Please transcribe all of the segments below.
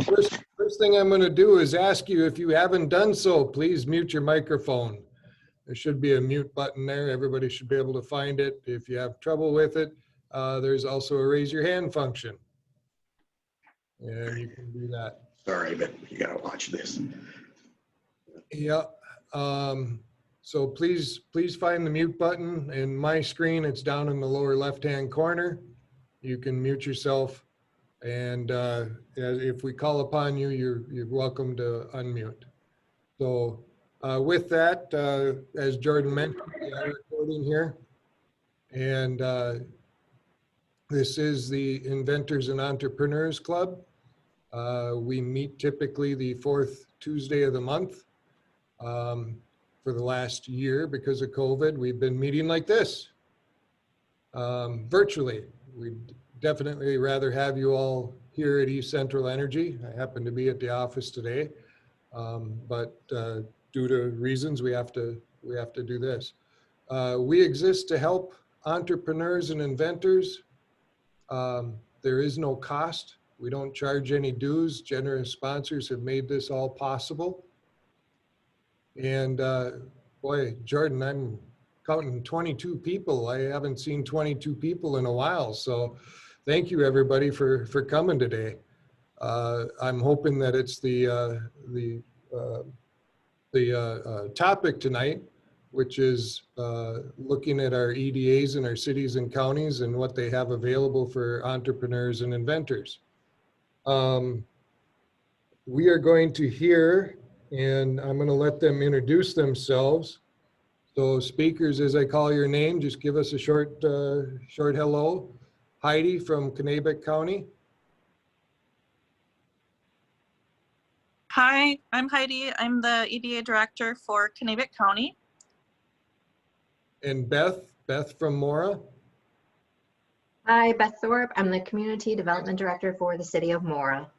First thing I'm going to do is ask you, if you haven't done so, please mute your microphone. There should be a mute button there. Everybody should be able to find it. If you have trouble with it, there's also a raise your hand function. And you can do that. Sorry, but you gotta watch this. Yeah. So please find the mute button. In my screen, it's down in the lower left-hand corner. You can mute yourself. And if we call upon you, you're welcome to unmute. So with that, as Jordan mentioned, we are recording here. And this is the Inventors and Entrepreneurs Club. We meet typically the fourth Tuesday of the month. For the last year, because of COVID, we've been meeting like this, virtually. We'd definitely rather have you all here at East Central Energy. I happen to be at the office today, but due to reasons, we have to do this. We exist to help entrepreneurs and inventors. There is no cost. We don't charge any dues. Generous sponsors have made this all possible. And boy, Jordan, I'm counting 22 people. I haven't seen 22 people in a while. So thank you everybody for coming today. I'm hoping that it's the topic tonight, which is looking at our EDAs in our cities and counties and what they have available for entrepreneurs and inventors. We are going to hear, and I'm going to let them introduce themselves. So speakers, as I call your name, just give us a short hello. Heidi from Kanabec County. Hi, I'm Heidi. I'm the EDA director for Kanabec County. And Beth from Mora. Hi, Beth Thorpe. I'm the community development director for the city of Mora.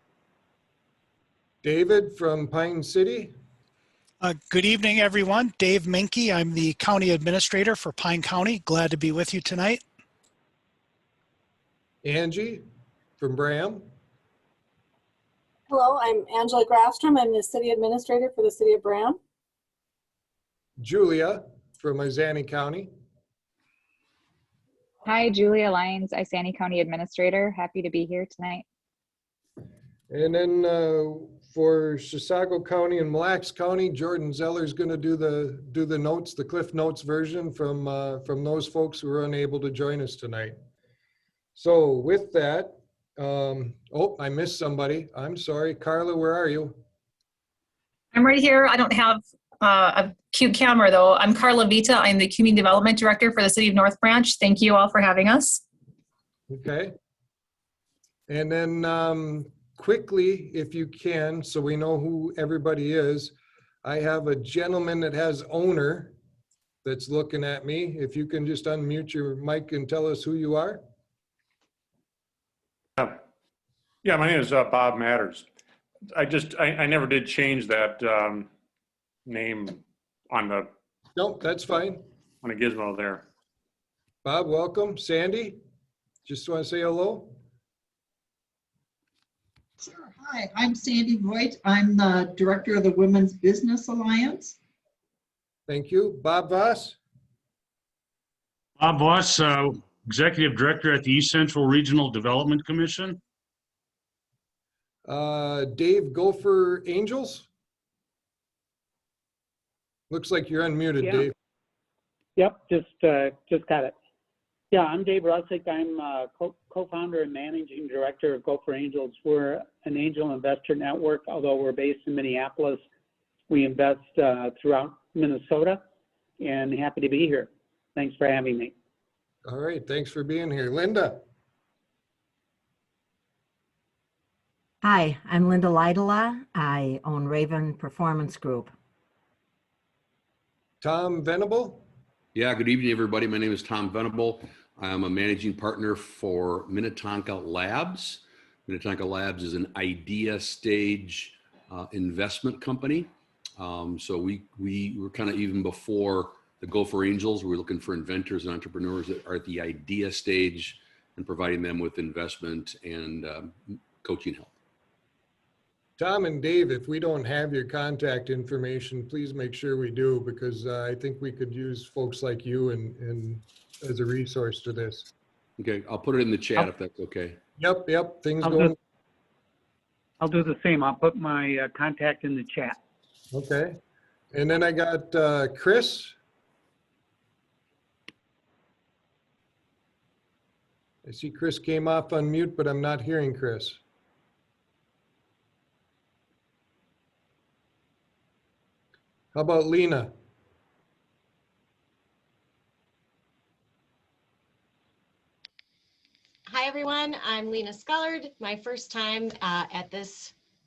David from Pine City. Good evening, everyone. Dave Minke. I'm the county administrator for Pine County. Glad to be with you tonight. Angie from Bram. Hello, I'm Angela Grafstrom. I'm the city administrator for the city of Bram. Julia from Isani County. Hi, Julia Lyons, Isani County administrator. Happy to be here tonight. And then for Chisago County and Mille Lacs County, Jordan Zeller is going to do the notes, the Cliff Notes version from those folks who were unable to join us tonight. So with that, oh, I missed somebody. I'm sorry. Carla, where are you? I'm right here. I don't have a cute camera though. I'm Carla Vita. I'm the community development director for the city of North Branch. Thank you all for having us. Okay. And then quickly, if you can, so we know who everybody is, I have a gentleman that has owner that's looking at me. If you can just unmute your mic and tell us who you are. Yeah, my name is Bob Matters. I never did change that name on the. Nope, that's fine. On a gizmo there. Bob, welcome. Sandy, just want to say hello. Sure. Hi, I'm Sandy Voigt. I'm the director of the Women's Business Alliance. Thank you. Bob Voss. Bob Voss, executive director at the East Central Regional Development Commission. Dave Gopher Angels. Looks like you're unmuted, yeah. Dave. Yep, just got it. Yeah, I'm Dave Rusick. I'm co-founder and managing director of Gopher Angels. We're an angel investor network. Although we're based in Minneapolis, we invest throughout Minnesota, and happy to be here. Thanks for having me. All right, thanks for being here. Linda. Hi, I'm Linda Lydola. I own Raven Performance Group. Tom Venable. Yeah, good evening, everybody. My name is Tom Venable. I'm a managing partner for Minnetonka Labs. Minnetonka Labs is an idea stage investment company. So we were kind of even before the Gopher Angels. We're looking for inventors and entrepreneurs that are at the idea stage and providing them with investment and coaching help. Tom and Dave, if we don't have your contact information, please make sure we do, because I think we could use folks like you and as a resource to this. Okay, I'll put it in the chat if that's okay. Yep, things I'll going. I'll do the same. I'll put my contact in the chat. Okay. And then I got Chris. I see Chris came off on mute, but I'm not hearing Chris. How about Lena? Hi, everyone. I'm Lena Scullard. My first time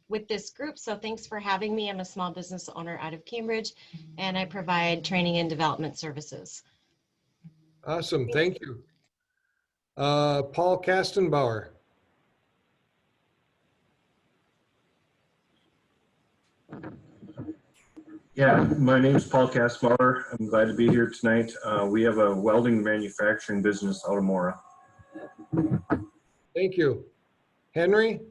with this group, so thanks for having me. I'm a small business owner out of Cambridge, and I provide training and development services. Awesome, thank you. Paul Kastenbauer. Yeah, my name is Paul Kastenbauer. I'm glad to be here tonight. We have a welding manufacturing business out of Mora. Thank you. Henry?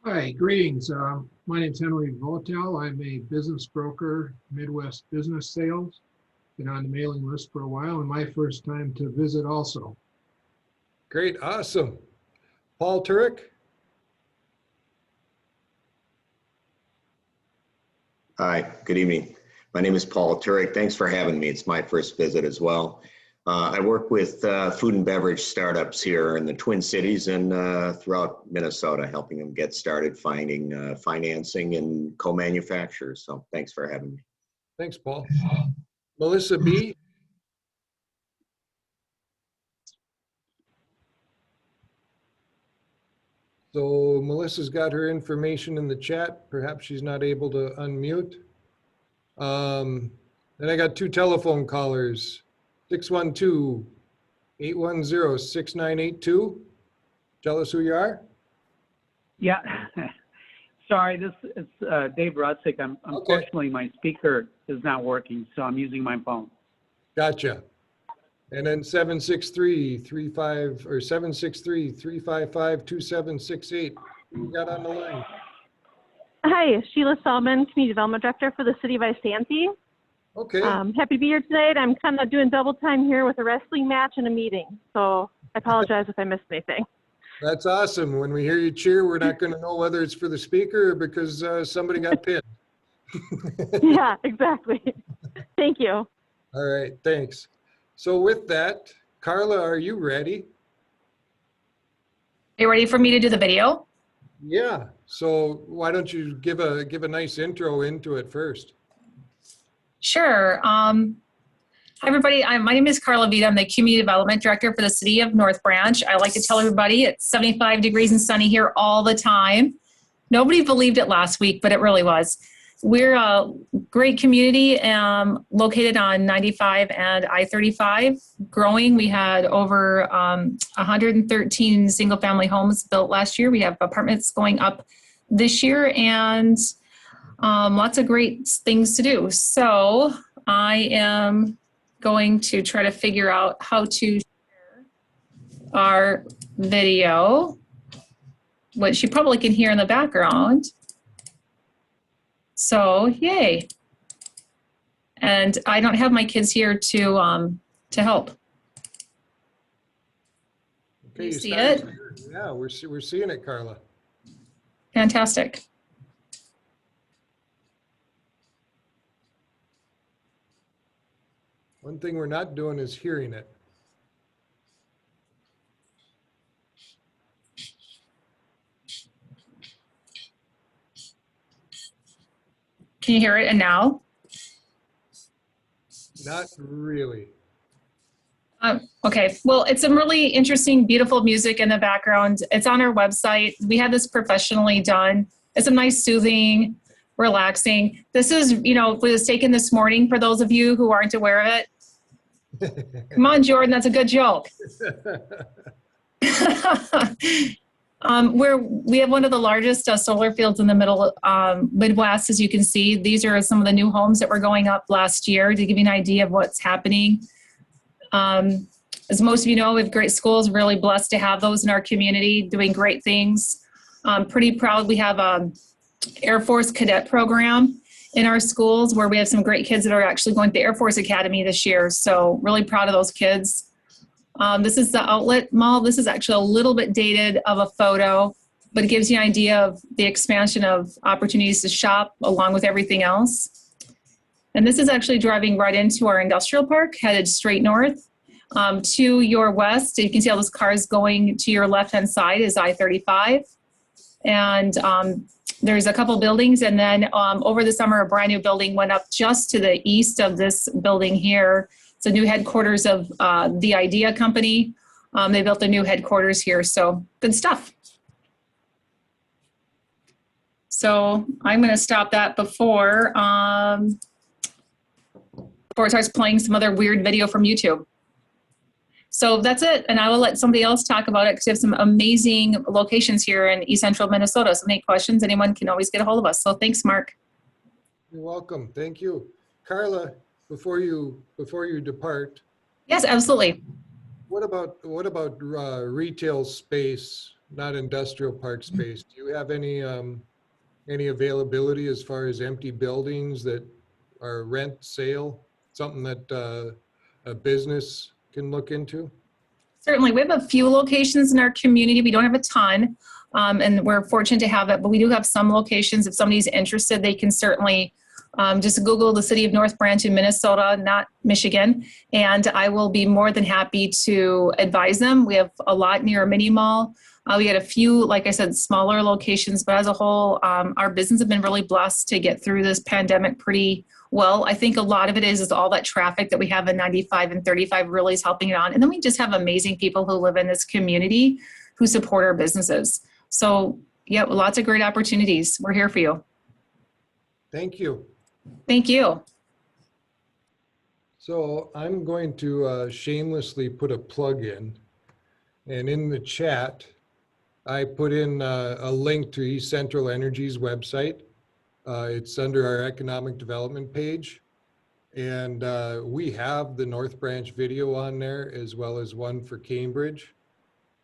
Hi, greetings. My name is Henry Votel. I'm a business broker, Midwest Business Sales. Been on the mailing list for a while, and my first time to visit also. Great, awesome. Paul Turek? Hi, good evening. My name is Paul Turek. Thanks for having me. It's my first visit as well. I work with food and beverage startups here in the Twin Cities and throughout Minnesota, helping them get started finding financing and co-manufacturers. So thanks for having me. Thanks, Paul. Melissa B? So Melissa's got her information in the chat. Perhaps she's not able to unmute. Then I got two telephone callers, 612-810-6982. Tell us who you are. Yeah. Sorry, this is Dave Rudzik. Unfortunately, my speaker is not working, so I'm using my phone. Gotcha. And then 763-355-2768. Who got on the line? Hi, Sheila Solomon, Community Development Director for the City of Isanti. Okay. Happy to be here tonight. I'm kind of doing double time here with a wrestling match and a meeting, so I apologize if I missed anything. That's awesome. When we hear you cheer, we're not going to know whether it's for the speaker or because somebody got pinned. Yeah, exactly. Thank you. All right, thanks. So with that, Carla, are you ready? Are you ready for me to do the video? Yeah. So why don't you give a nice intro into it first? Sure. Hi, everybody. My name is Carla Vita. I'm the Community Development Director for the City of North Branch. I like to tell everybody it's 75 degrees and sunny here all the time. Nobody believed it last week, but it really was. We're a great community located on 95 and I-35, growing. We had over 113 single-family homes built last year. We have apartments going up this year and lots of great things to do. So I am going to try to figure out how to share our video, which you probably can hear in the background. So yay. And I don't have my kids here to help. Okay, you see it? Yeah, we're seeing it, Carla. Fantastic. One thing we're not doing is hearing it. Can you hear it? And now? Not really. Okay, well, it's some really interesting, beautiful music in the background. It's on our website. We had this professionally done. It's a nice, soothing, relaxing. This is, was taken this morning for those of you who aren't aware of it. Come on, Jordan, that's a good joke. We have one of the largest solar fields in the middle Midwest, as you can see. These are some of the new homes that were going up last year to give you an idea of what's happening. As most of you know, we have great schools, really blessed to have those in our community doing great things. I'm pretty proud we have a Air Force cadet program in our schools where we have some great kids that are actually going to the Air Force Academy this year. So really proud of those kids. This is the outlet mall. This is actually a little bit dated of a photo, but it gives you an idea of the expansion of opportunities to shop along with everything else. And this is actually driving right into our industrial park, headed straight north. To your west, you can see all those cars going to your left-hand side is I-35. And there's a couple buildings. And then over the summer, a brand new building went up just to the east of this building here. It's a new headquarters of the IDEA company. They built a new headquarters here. So good stuff. So I'm going to stop that before it starts playing some other weird video from YouTube. So that's it. And I will let somebody else talk about it because we have some amazing locations here in East Central Minnesota. So any questions, anyone can always get a hold of us. So thanks, Mark. You're welcome. Thank you. Carla, before you depart. Yes, absolutely. What about retail space, not industrial park space? Do you have any availability as far as empty buildings that are rent sale, something that a business can look into? Certainly. We have a few locations in our community. We don't have a ton, and we're fortunate to have it, but we do have some locations. If somebody's interested, they can certainly just Google the city of North Branch in Minnesota, not Michigan, and I will be more than happy to advise them. We have a lot near a mini mall. We had a few, like I said, smaller locations, but as a whole, our business have been really blessed to get through this pandemic pretty well. I think a lot of it is all that traffic that we have in 95 and 35 really is helping it on. And then we just have amazing people who live in this community who support our businesses. So yeah, lots of great opportunities. We're here for you. Thank you. Thank you. So I'm going to shamelessly put a plug in, and in the chat, I put in a link to East Central Energy's website. It's under our economic development page. And we have the North Branch video on there, as well as one for Cambridge,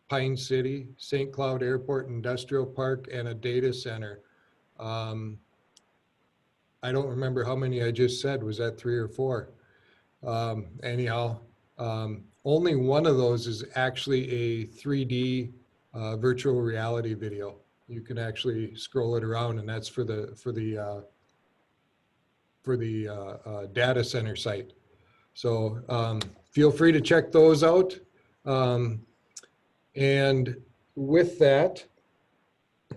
Pine City, St. Cloud Airport Industrial Park, and a data center. I don't remember how many I just said. Was that 3 or 4? Anyhow, only one of those is actually a 3D virtual reality video. You can actually scroll it around, and that's for the data center site. So feel free to check those out. And with that,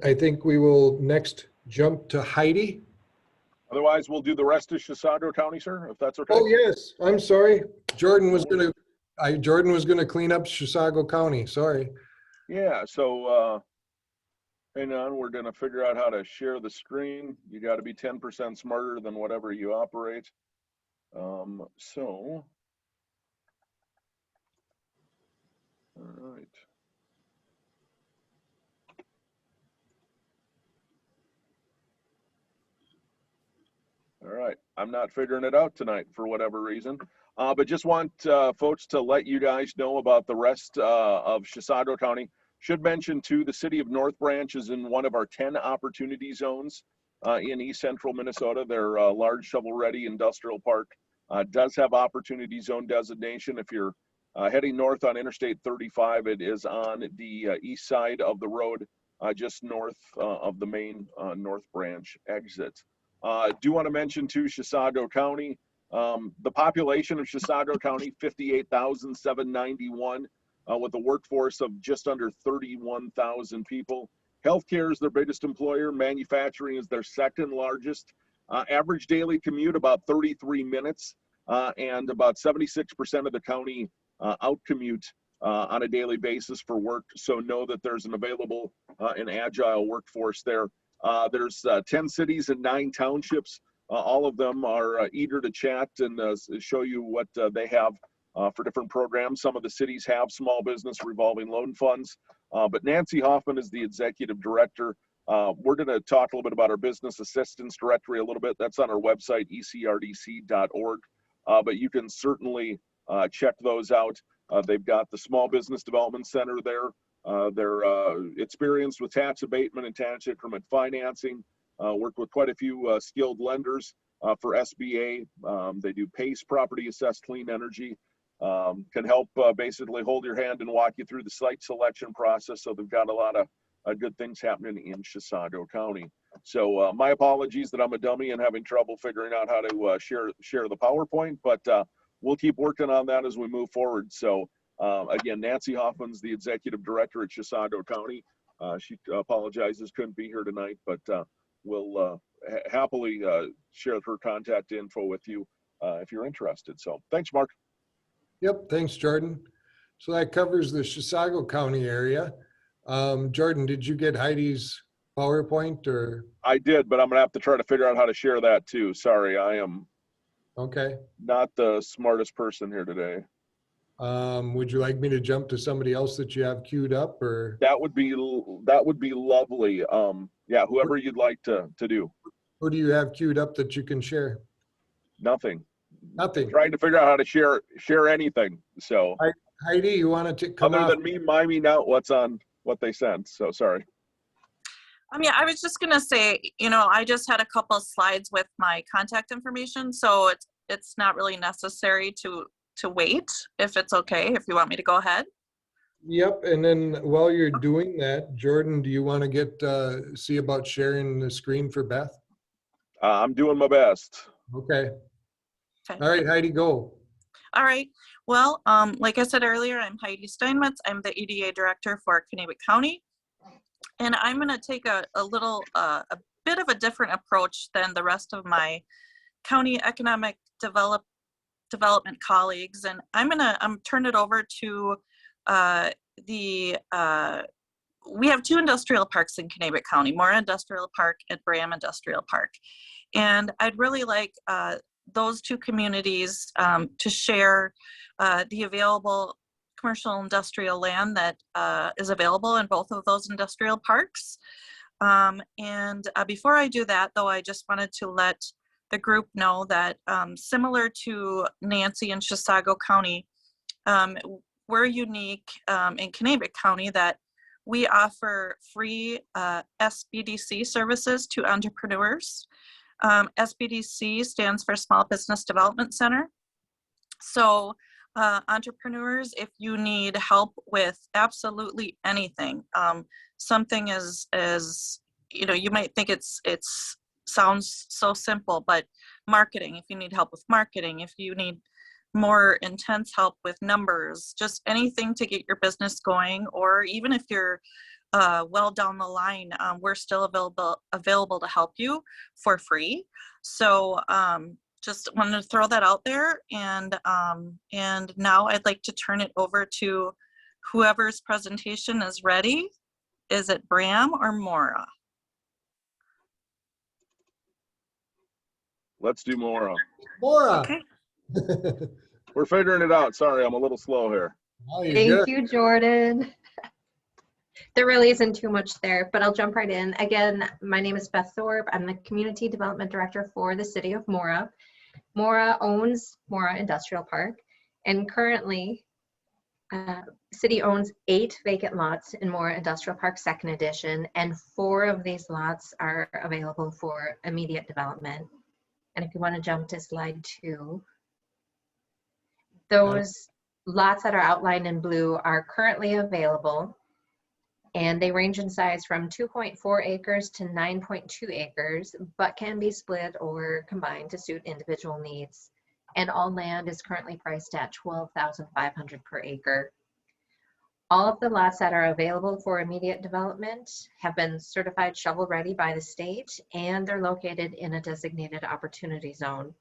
I think we will next jump to Heidi. Otherwise, we'll do the rest of Chisago County, sir, if that's okay. Oh yes, I'm sorry. Jordan was gonna clean up Chisago County. Sorry. Yeah. So hang on, we're gonna figure out how to share the screen. You got to be 10% smarter than whatever you operate. So, all right. All right, I'm not figuring it out tonight for whatever reason, but just want folks to let you guys know about the rest of Chisago County. Should mention too, the city of North Branch is in one of our 10 opportunity zones in East Central Minnesota. Their large shovel-ready industrial park does have opportunity zone designation. If you're heading north on Interstate 35, it is on the east side of the road, just north of the main North Branch exit. Do want to mention too, Chisago County, the population of Chisago County, 58,791, with a workforce of just under 31,000 people. Healthcare is their biggest employer. Manufacturing is their second largest. Average daily commute about 33 minutes, and about 76% of the county out commute on a daily basis for work. So know that there's an available and agile workforce there. There's 10 cities and 9 townships. All of them are eager to chat and show you what they have for different programs. Some of the cities have small business revolving loan funds, but Nancy Hoffman is the executive director. We're going to talk a little bit about our business assistance directory a little bit. That's on our website, ecrdc.org, but you can certainly check those out. They've got the Small Business Development Center there. They're experienced with tax abatement and tax increment financing, worked with quite a few skilled lenders for SBA. They do PACE, Property Assessed Clean Energy, can help basically hold your hand and walk you through the site selection process. So they've got a lot of good things happening in Chisago County. So my apologies that I'm a dummy and having trouble figuring out how to share the PowerPoint, but we'll keep working on that as we move forward. So again, Nancy Hoffman's the executive director at Chisago County. She apologizes, couldn't be here tonight, but we'll happily share her contact info with you if you're interested. So thanks, Mark. Yep, thanks, Jordan. So that covers the Chisago County area. Jordan, did you get Heidi's PowerPoint or? I did, but I'm gonna have to try to figure out how to share that too. Sorry, I am not the smartest person here today. Would you like me to jump to somebody else that you have queued up, or? That would be lovely. Yeah, whoever you'd like to do. Who do you have queued up that you can share? Nothing. Nothing. Trying to figure out how to share anything. So Heidi, you want to come other off? than me miming out what's on what they sent. So sorry. Yeah, I was just gonna say, I just had a couple of slides with my contact information, so it's not really necessary to wait, if it's okay, if you want me to go ahead. Yep, and then while you're doing that, Jordan, do you want to get see about sharing the screen for Beth? I'm doing my best. Okay. All right, Heidi, go. All right. Well, like I said earlier, I'm Heidi Steinmetz. I'm the EDA director for Kanabec County. And I'm going to take a bit of a different approach than the rest of my county economic development colleagues. And I'm turn it over to we have two industrial parks in Kanabec County, Mora Industrial Park and Bram Industrial Park. And I'd really like those two communities to share the available commercial industrial land that is available in both of those industrial parks. And before I do that, though, I just wanted to let the group know that similar to Nancy and Chisago County, we're unique in Kanabec County that we offer free SBDC services to entrepreneurs. SBDC stands for Small Business Development Center. So entrepreneurs, if you need help with absolutely anything, something as you might think it's sounds so simple, but marketing, if you need help with marketing, if you need more intense help with numbers, just anything to get your business going, or even if you're well down the line, we're still available to help you for free. So just wanted to throw that out there, and now I'd like to turn it over to whoever's presentation is ready. Is it Bram or Mora? Let's do Mora. Mora. Okay. We're figuring it out. Sorry, I'm a little slow here. Thank you, Jordan. There really isn't too much there, but I'll jump right in. Again, my name is Beth Thorpe. I'm the Community Development Director for the City of Mora. Mora owns Mora Industrial Park, and currently, City owns 8 vacant lots in Mora Industrial Park 2nd Edition, and 4 of these lots are available for immediate development. And if you want to jump to slide 2, those lots that are outlined in blue are currently available, and they range in size from 2.4 acres to 9.2 acres, but can be split or combined to suit individual needs. And all land is currently priced at $12,500 per acre. All of the lots that are available for immediate development have been certified shovel-ready by the state, and they're located in a designated opportunity zone.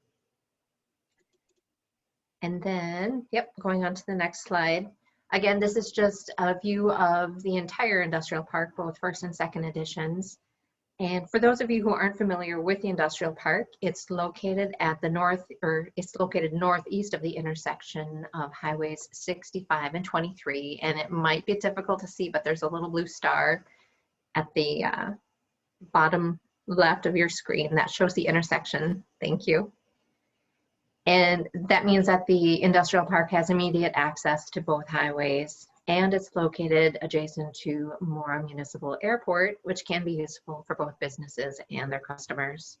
And then, going on to the next slide. Again, this is just a view of the entire industrial park, both 1st and 2nd editions. And for those of you who aren't familiar with the industrial park, it's located at the northeast of the intersection of highways 65 and 23. And it might be difficult to see, but there's a little blue star at the bottom left of your screen that shows the intersection. Thank you. And that means that the industrial park has immediate access to both highways and it's located adjacent to Mora Municipal Airport, which can be useful for both businesses and their customers.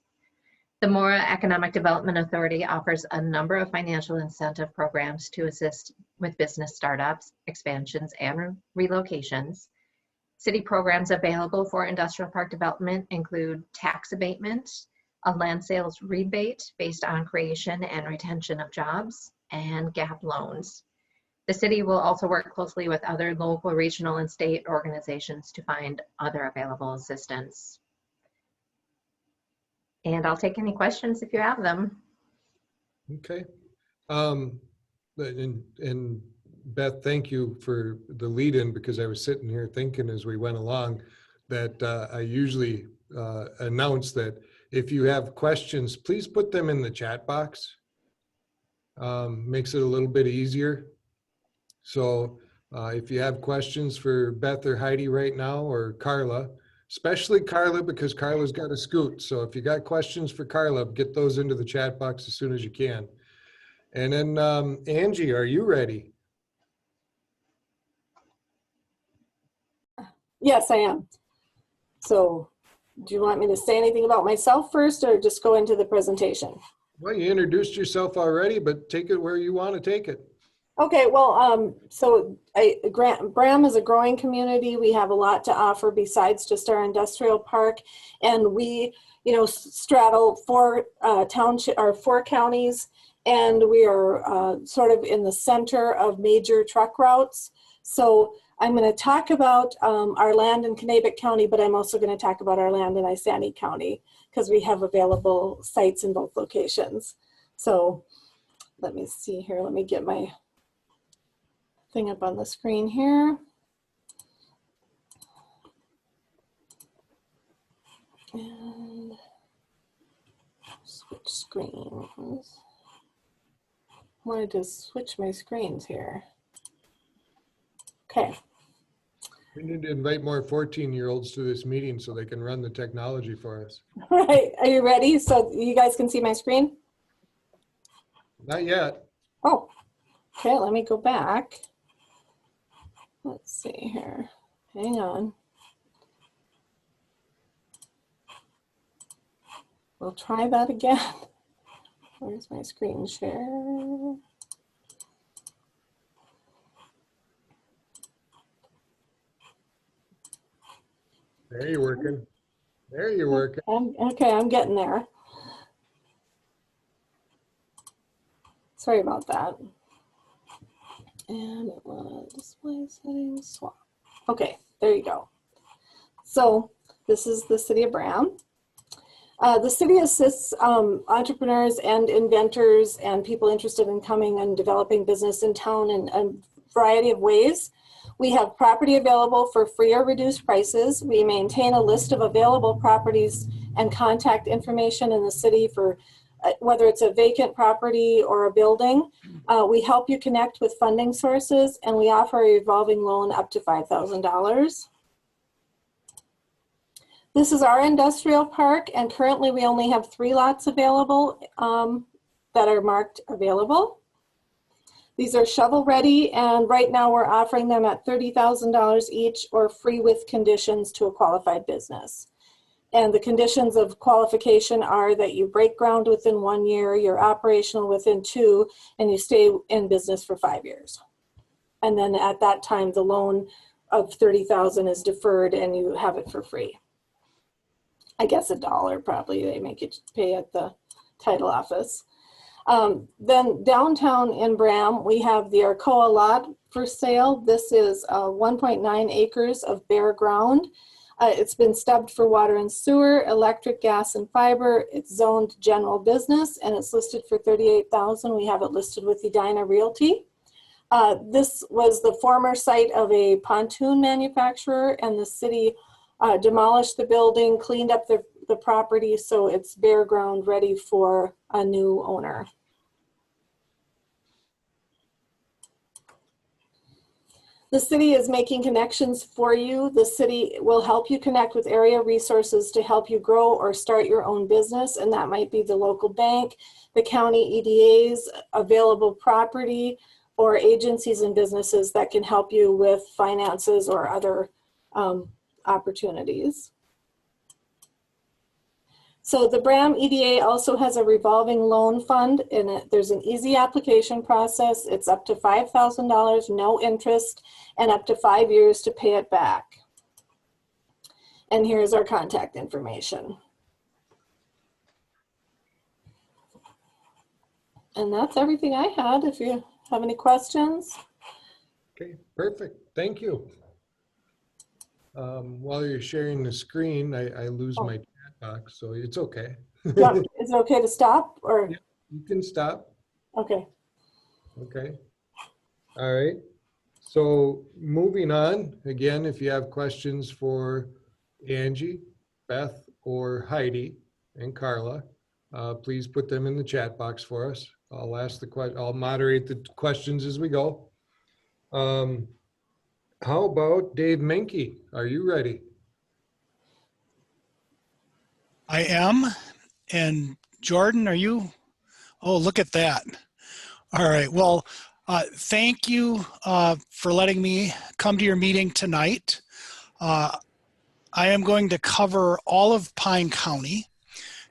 The Mora Economic Development Authority offers a number of financial incentive programs to assist with business startups, expansions, and relocations. City programs available for industrial park development include tax abatement, a land sales rebate based on creation and retention of jobs, and gap loans. The city will also work closely with other local, regional, and state organizations to find other available assistance. And I'll take any questions if you have them. Okay. And Beth, thank you for the lead in, because I was sitting here thinking as we went along that I usually announce that if you have questions, please put them in the chat box. Makes it a little bit easier. So if you have questions for Beth or Heidi right now, or Carla, especially Carla, because Carla's got a scoot. So if you got questions for Carla, get those into the chat box as soon as you can. And then Angie, are you ready? Yes, I am. So do you want me to say anything about myself first, or just go into the presentation? Well, you introduced yourself already, but take it where you want to take it. Okay, well, so Bram is a growing community. We have a lot to offer besides just our industrial park, and we, straddle four counties, and we are sort of in the center of major truck routes. So I'm going to talk about our land in Kanabec County, but I'm also going to talk about our land in Isani County, because we have available sites in both locations. So let me see here. Let me get my thing up on the screen here. And switch screens. I wanted to switch my screens here. Okay. We need to invite more 14-year-olds to this meeting so they can run the technology for us. All right, are you ready? So you guys can see my screen? Not yet. Oh, okay, let me go back. Let's see here. Hang on. We'll try that again. Where's my screen share? There you're working. There you're working. Okay, I'm getting there. Sorry about that. And it was display settings, swap. Okay, there you go. So this is the city of Bram. The city assists entrepreneurs and inventors and people interested in coming and developing business in town in a variety of ways. We have property available for free or reduced prices. We maintain a list of available properties and contact information in the city for whether it's a vacant property or a building. We help you connect with funding sources, and we offer a revolving loan up to $5,000. This is our industrial park, and currently we only have 3 lots available that are marked available. These are shovel ready, and right now we're offering them at $30,000 each, or free with conditions to a qualified business. And the conditions of qualification are that you break ground within 1 year, you're operational within 2, and you stay in business for 5 years. And then at that time, the loan of $30,000 is deferred and you have it for free. I guess $1 probably they make you pay at the title office. Then downtown in Bram, we have the Arcoa lot for sale. This is 1.9 acres of bare ground. It's been stubbed for water and sewer, electric, gas, and fiber. It's zoned general business, and it's listed for $38,000. We have it listed with Edina Realty. This was the former site of a pontoon manufacturer, and the city demolished the building, cleaned up the property, so it's bare ground ready for a new owner. The city is making connections for you. The city will help you connect with area resources to help you grow or start your own business, and that might be the local bank, the county EDAs, available property, or agencies and businesses that can help you with finances or other opportunities. So the BRAM EDA also has a revolving loan fund, and there's an easy application process. It's up to $5,000, no interest, and up to 5 years to pay it back. And here's our contact information. And that's everything I had. If you have any questions. Okay, perfect. Thank you. While you're sharing the screen, I lose my chat box, so it's okay. Yeah, is it okay to stop or? Yeah, you can stop. Okay. Okay. All right. So moving on, again, if you have questions for Angie, Beth, or Heidi and Carla, please put them in the chat box for us. I'll ask the question. I'll moderate the questions as we go. How about Dave Menke? Are you ready? I am. And Jordan, are you? Oh, look at that. All right. Well, thank you for letting me come to your meeting tonight. I am going to cover all of Pine County,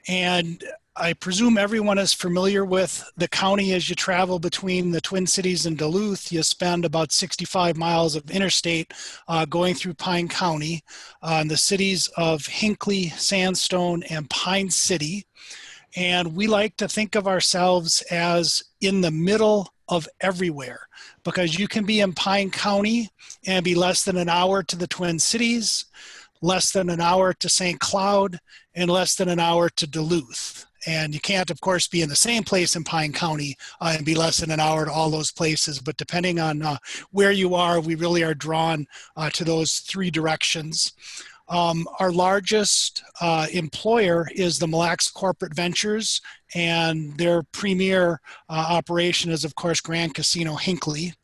and I presume everyone is familiar with the county. As you travel between the Twin Cities and Duluth, you spend about 65 miles of interstate going through Pine County, in the cities of Hinckley, Sandstone, and Pine City. And we like to think of ourselves as in the middle of everywhere, because you can be in Pine County and be less than an hour to the Twin Cities, less than an hour to St. Cloud, and less than an hour to Duluth. And you can't, of course, be in the same place in Pine County and be less than an hour to all those places. But depending on where you are, we really are drawn to those three directions. Our largest employer is the Mille Lacs Corporate Ventures, and their premier operation is, of course, Grand Casino Hinckley.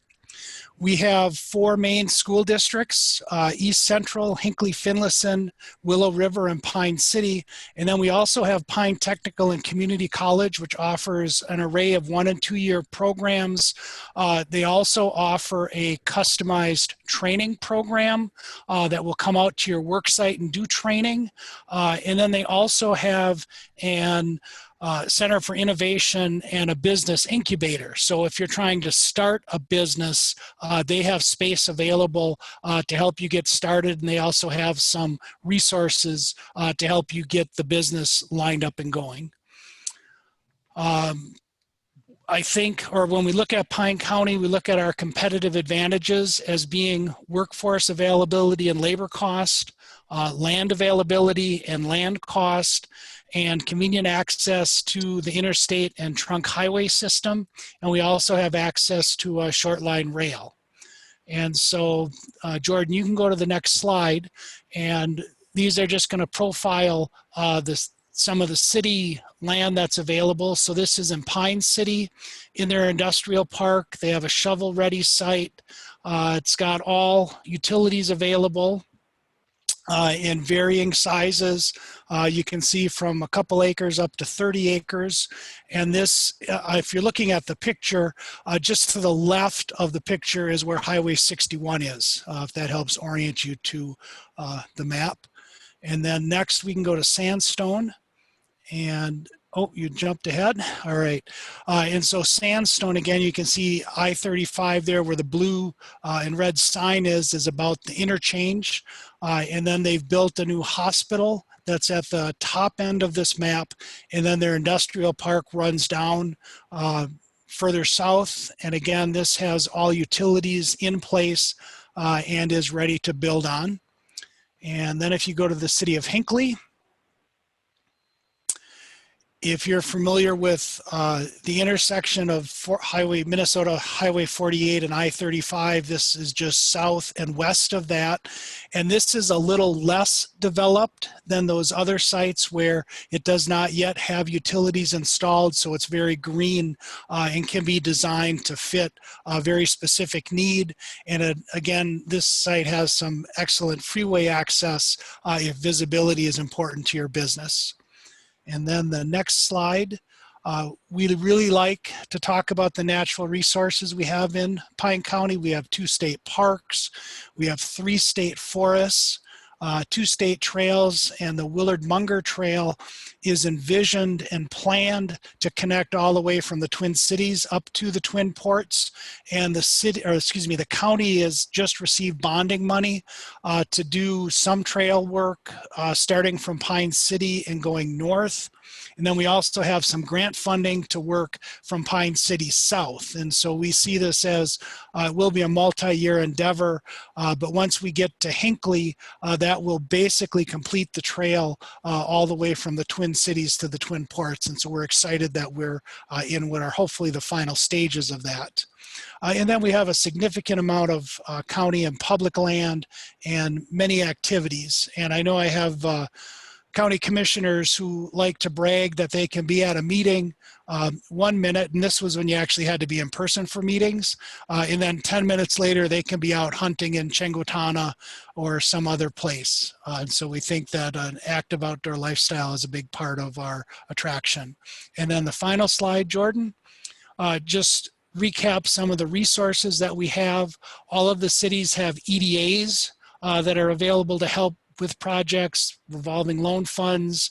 We have 4 main school districts, East Central, Hinckley, Finlayson, Willow River, and Pine City. And then we also have Pine Technical and Community College, which offers an array of 1- and 2-year programs. They also offer a customized training program that will come out to your work site and do training. And then they also have an Center for Innovation and a business incubator. So if you're trying to start a business, they have space available to help you get started, and they also have some resources to help you get the business lined up and going. I think, or when we look at Pine County, we look at our competitive advantages as being workforce availability and labor cost, land availability and land cost, and convenient access to the interstate and trunk highway system. And we also have access to a short line rail. And so, Jordan, you can go to the next slide. And these are just going to profile some of the city land that's available. So this is in Pine City in their industrial park. They have a shovel-ready site. It's got all utilities available in varying sizes. You can see from a couple acres up to 30 acres. And this, if you're looking at the picture, just to the left of the picture is where Highway 61 is, if that helps orient you to the map. And then next we can go to Sandstone. And oh, you jumped ahead. All right. And so Sandstone, again, you can see I-35 there where the blue and red sign is about the interchange. And then they've built a new hospital that's at the top end of this map. And then their industrial park runs down further south. And again, this has all utilities in place and is ready to build on. And then if you go to the city of Hinckley, if you're familiar with the intersection of Minnesota Highway 48 and I-35, this is just south and west of that. And this is a little less developed than those other sites where it does not yet have utilities installed. So it's very green and can be designed to fit a very specific need. And again, this site has some excellent freeway access if visibility is important to your business. And then the next slide We really like to talk about the natural resources we have in Pine County. We have 2 state parks, we have 3 state forests, 2 state trails, and the Willard Munger Trail is envisioned and planned to connect all the way from the Twin Cities up to the Twin Ports. And the city, or excuse me, the county has just received bonding money to do some trail work starting from Pine City and going north. And then we also have some grant funding to work from Pine City south. And so we see this as it will be a multi-year endeavor, but once we get to Hinckley, that will basically complete the trail all the way from the Twin Cities to the Twin Ports. And so we're excited that we're in what are hopefully the final stages of that. And then we have a significant amount of county and public land and many activities. And I know I have county commissioners who like to brag that they can be at a meeting 1 minute, and this was when you actually had to be in person for meetings, and then 10 minutes later they can be out hunting in Chengotana or some other place. And so we think that an active outdoor lifestyle is a big part of our attraction. And then the final slide, Jordan, just recap some of the resources that we have. All of the cities have EDAs that are available to help with projects, revolving loan funds,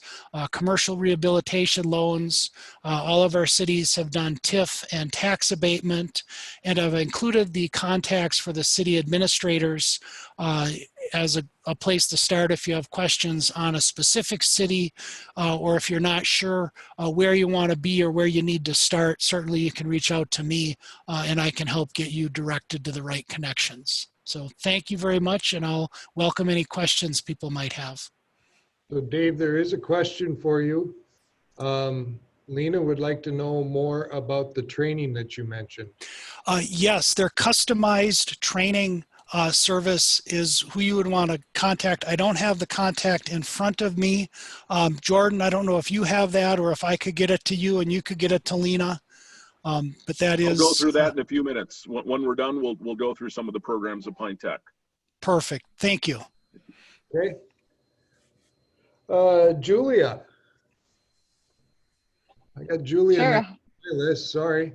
commercial rehabilitation loans. All of our cities have done TIF and tax abatement, and I've included the contacts for the city administrators as a place to start if you have questions on a specific city, or if you're not sure where you want to be or where you need to start. Certainly you can reach out to me and I can help get you directed to the right connections. So thank you very much, and I'll welcome any questions people might have. So Dave, there is a question for you. Lena would like to know more about the training that you mentioned. Yes, their customized training service is who you would want to contact. I don't have the contact in front of me. Jordan, I don't know if you have that or if I could get it to you and you could get it to Lena. But that is. I'll go through that in a few minutes. When we're done, we'll go through some of the programs at Pine Tech. Perfect. Thank you. Okay. Julia. I got Julia Sure. on my list. Sorry.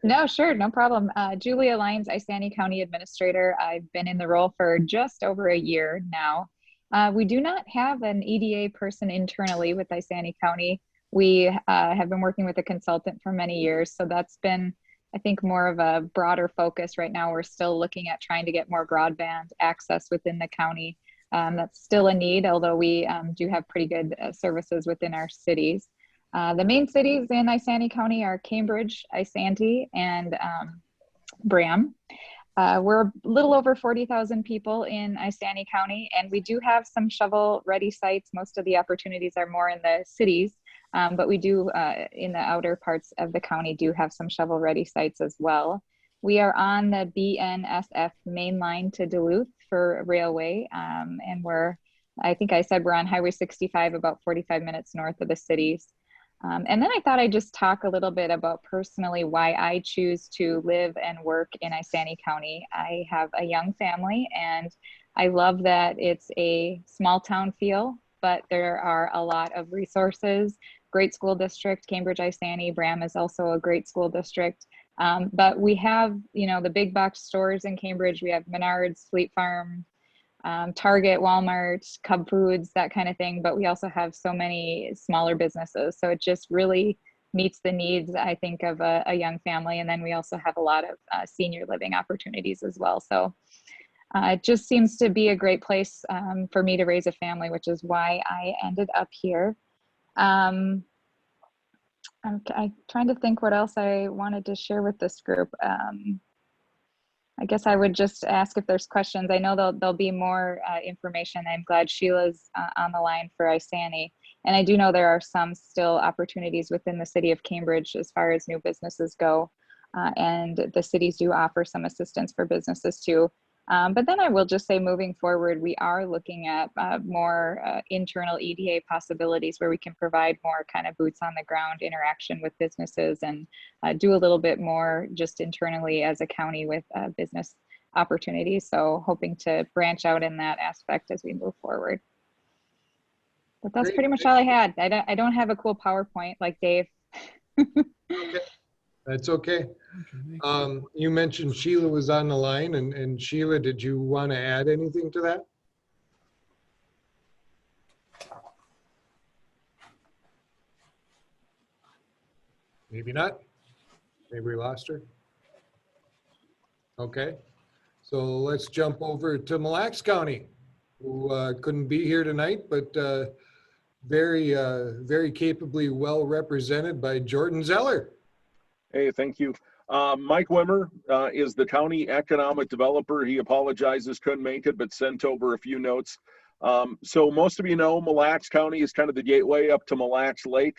No, sure, no problem. Julia Lyons, Isani County Administrator. I've been in the role for just over a year now. We do not have an EDA person internally with Isani County. We have been working with a consultant for many years, so that's been, I think, more of a broader focus. Right now, we're still looking at trying to get more broadband access within the county. That's still a need, although we do have pretty good services within our cities. The main cities in Isani County are Cambridge, Isanti, and Bram. We're a little over 40,000 people in Isani County, and we do have some shovel-ready sites. Most of the opportunities are more in the cities, but we do, in the outer parts of the county, do have some shovel-ready sites as well. We are on the BNSF main line to Duluth for railway, and I think I said we're on Highway 65, about 45 minutes north of the cities. And then I thought I'd just talk a little bit about personally why I choose to live and work in Isani County. I have a young family, and I love that it's a small town feel, but there are a lot of resources. Great school district, Cambridge, Isani, Bram is also a great school district. But we have, the big box stores in Cambridge. We have Menards, Fleet Farm, Target, Walmart, Cub Foods, that kind of thing. But we also have so many smaller businesses. So it just really meets the needs, I think, of a young family. And then we also have a lot of senior living opportunities as well. So it just seems to be a great place for me to raise a family, which is why I ended up here. I'm trying to think what else I wanted to share with this group. I guess I would just ask if there's questions. I know there'll be more information. I'm glad Sheila's on the line for Isani. And I do know there are some still opportunities within the city of Cambridge as far as new businesses go. And the cities do offer some assistance for businesses too. But then I will just say, moving forward, we are looking at more internal EDA possibilities where we can provide more kind of boots on the ground interaction with businesses and do a little bit more just internally as a county with business opportunities. So hoping to branch out in that aspect as we move forward. But that's pretty much all I had. I don't have a cool PowerPoint like Dave. Okay, that's okay. You mentioned Sheila was on the line, and Sheila, did you want to add anything to that? Maybe not. Maybe we lost her. Okay, so let's jump over to Mille Lacs County, who couldn't be here tonight, but very capably well represented by Jordan Zeller. Hey, thank you. Mike Wimmer is the county economic developer. He apologizes, couldn't make it, but sent over a few notes. So most of you know Mille Lacs County is kind of the gateway up to Mille Lacs Lake.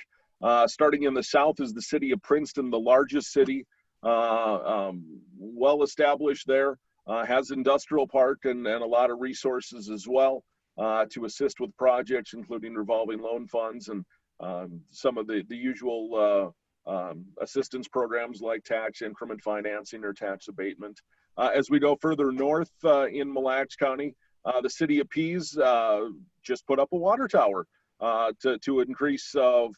Starting in the south is the city of Princeton, the largest city, well established there, has industrial park and a lot of resources as well to assist with projects, including revolving loan funds and some of the usual assistance programs like tax increment financing or tax abatement. As we go further north in Mille Lacs County, the city of Pease just put up a water tower to increase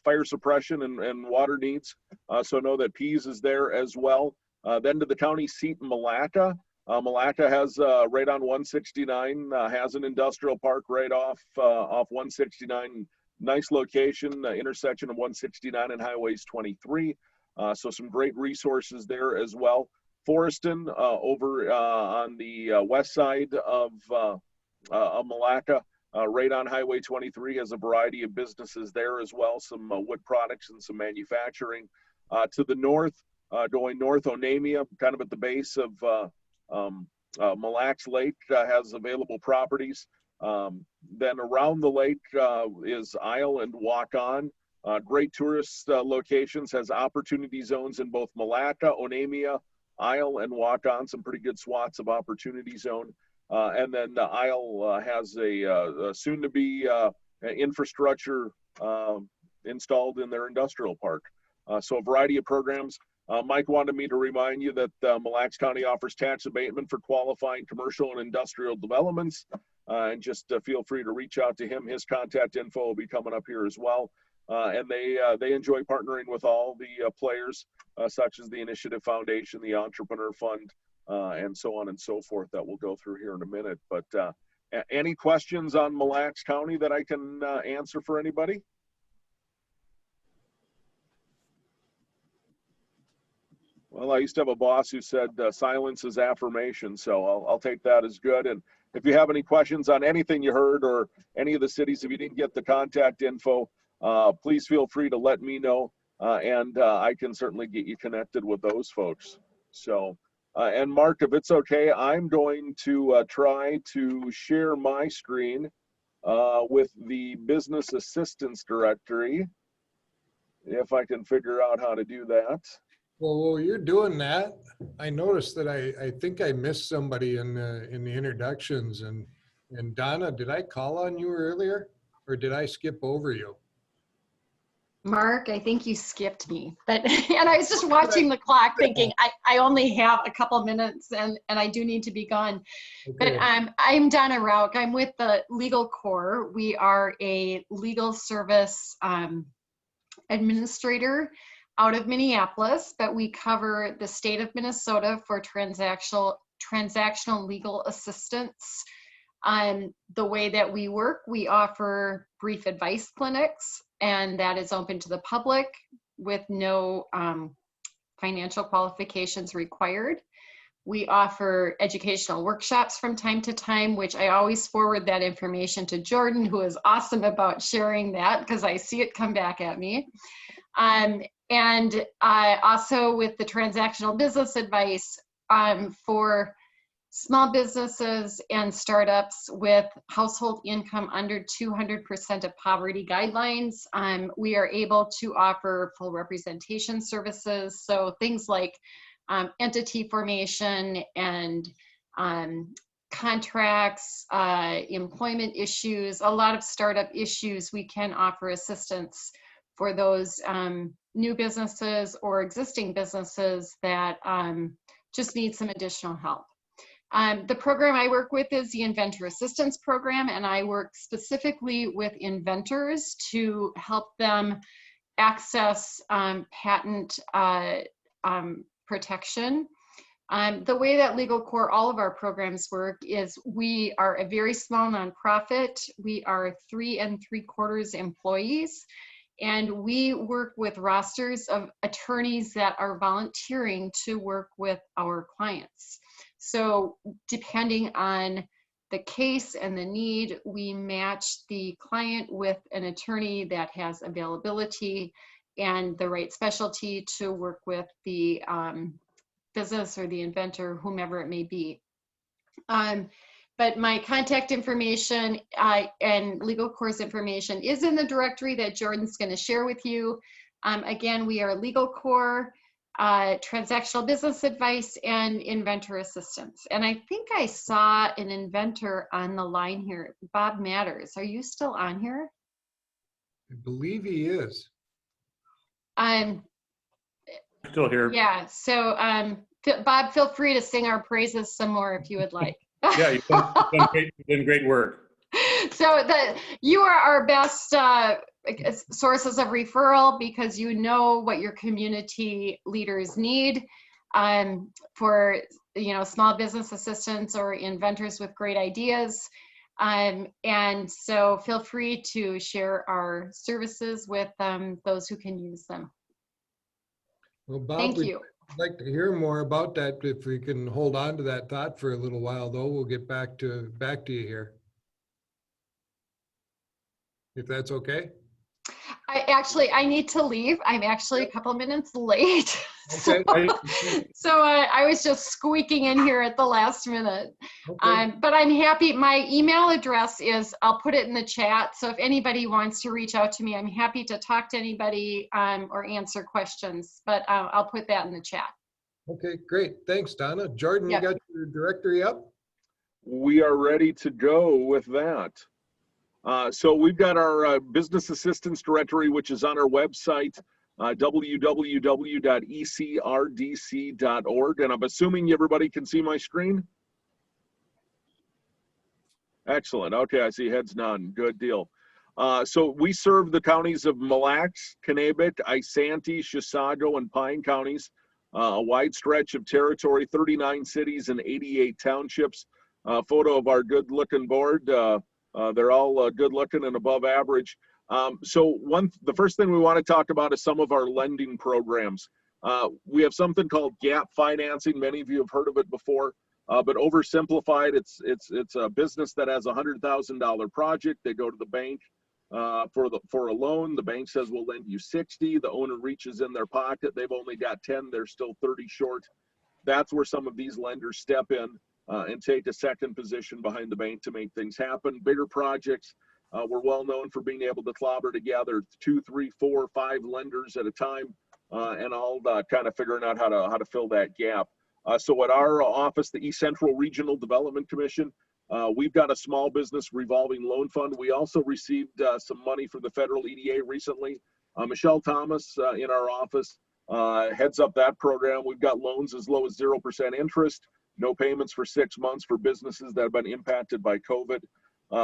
fire suppression and water needs. So know that Pease is there as well. Then to the county seat in Malacca. Malacca has right on 169, has an industrial park right off 169. Nice location, intersection of 169 and highways 23. So some great resources there as well. Foreston over on the west side of Malacca, right on highway 23, has a variety of businesses there as well, some wood products and some manufacturing. To the north, going north, Onamia, kind of at the base of Mille Lacs Lake, has available properties. Then around the lake is Isle and Walk-On. Great tourist locations, has opportunity zones in both Malacca, Onamia, Isle, and Walk-On, some pretty good swaths of opportunity zone. And then the Isle has a soon-to-be infrastructure installed in their industrial park. So a variety of programs. Mike wanted me to remind you that Mille Lacs County offers tax abatement for qualifying commercial and industrial developments. And just feel free to reach out to him. His contact info will be coming up here as well. And they enjoy partnering with all the players, such as the Initiative Foundation, the Entrepreneur Fund, and so on and so forth that we'll go through here in a minute. But any questions on Mille Lacs County that I can answer for anybody? Well, I used to have a boss who said silence is affirmation, so I'll take that as good. And if you have any questions on anything you heard or any of the cities, if you didn't get the contact info, please feel free to let me know, and I can certainly get you connected with those folks. So, and Mark, if it's okay, I'm going to try to share my screen with the business assistance directory, if I can figure out how to do that. Well, while you're doing that, I noticed that I think I missed somebody in the introductions. And Donna, did I call on you earlier, or did I skip over you? Mark, I think you skipped me, but and I was just watching the clock thinking I only have a couple minutes and I do need to be gone. Okay. But I'm Donna Rauch. I'm with the Legal Corps. We are a legal service administrator out of Minneapolis, but we cover the state of Minnesota for transactional legal assistance. The way that we work, we offer brief advice clinics, and that is open to the public with no financial qualifications required. We offer educational workshops from time to time, which I always forward that information to Jordan, who is awesome about sharing that because I see it come back at me. And also with the transactional business advice for small businesses and startups with household income under 200% of poverty guidelines, we are able to offer full representation services. So things like entity formation and contracts, employment issues, a lot of startup issues, we can offer assistance for those new businesses or existing businesses that just need some additional help. The program I work with is the Inventor Assistance Program, and I work specifically with inventors to help them access patent protection. The way that Legal Core, all of our programs work is we are a very small nonprofit. We are 3 3/4 employees, and we work with rosters of attorneys that are volunteering to work with our clients. So depending on the case and the need, we match the client with an attorney that has availability and the right specialty to work with the business or the inventor, whomever it may be. But my contact information and Legal Core's information is in the directory that Jordan's going to share with you. Again, we are Legal Core, transactional business advice, and inventor assistance. And I think I saw an inventor on the line here, Bob Matters. Are you still on here? I believe he is. Still here. Yeah, so Bob, feel free to sing our praises some more if you would like. Yeah, you've done great work. So you are our best sources of referral because you know what your community leaders need for small business assistants or inventors with great ideas. And so feel free to share our services with those who can use them. Well, Bob, Thank you. I'd like to hear more about that. If we can hold on to that thought for a little while, though, we'll get back to you here. If that's okay. I need to leave. I'm actually a couple minutes late. Okay. So I was just squeaking in here at the last minute. Okay. But I'm happy. My email address is, I'll put it in the chat. So if anybody wants to reach out to me, I'm happy to talk to anybody or answer questions, but I'll put that in the chat. Okay, great. Thanks, Donna. Jordan, Yep. You got your directory up? We are ready to go with that. So we've got our business assistance directory, which is on our website, www.ecrdc.org. And I'm assuming everybody can see my screen? Excellent. Okay, I see heads none. Good deal. So we serve the counties of Mille Lacs, Kanabec, Isanti, Chisago, and Pine counties. A wide stretch of territory, 39 cities and 88 townships. Photo of our good-looking board. They're all good-looking and above average. The first thing we want to talk about is some of our lending programs. We have something called gap financing. Many of you have heard of it before, but oversimplified, it's a business that has a $100,000 project. They go to the bank for a loan. The bank says we'll lend you 60. The owner reaches in their pocket. They've only got 10. They're still 30 short. That's where some of these lenders step in and take a second position behind the bank to make things happen. Bigger projects, we're well known for being able to clobber together 2, 3, 4, 5 lenders at a time, and all kind of figuring out how to fill that gap. So at our office, the East Central Regional Development Commission, we've got a small business revolving loan fund. We also received some money from the federal EDA recently. Michelle Thomas in our office heads up that program. We've got loans as low as 0% interest. No payments for 6 months for businesses that have been impacted by COVID.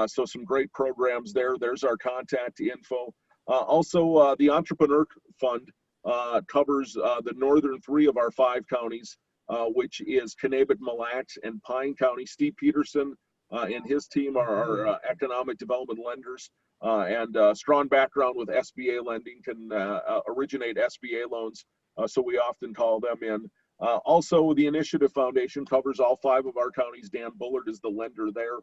So some great programs there. There's our contact info. Also, the Entrepreneur Fund covers the northern 3 of our 5 counties, which is Kanabec, Mille Lacs, and Pine County. Steve Peterson and his team are our economic development lenders, and strong background with SBA lending, can originate SBA loans. So we often call them in. Also, the Initiative Foundation covers all 5 of our counties. Dan Bullard is the lender there.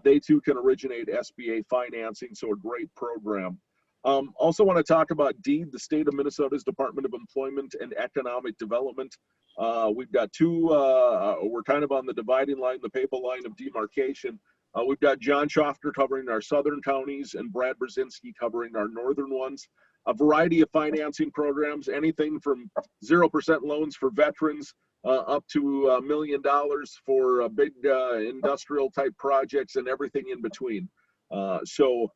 They too can originate SBA financing, so a great program. Also want to talk about DEED, the state of Minnesota's Department of Employment and Economic Development. We've got 2, we're kind of on the dividing line, the paper line of demarcation. We've got John Schofter covering our southern counties and Brad Brzezinski covering our northern ones. A variety of financing programs, anything from 0% loans for veterans up to $1 million for big industrial type projects and everything in between. You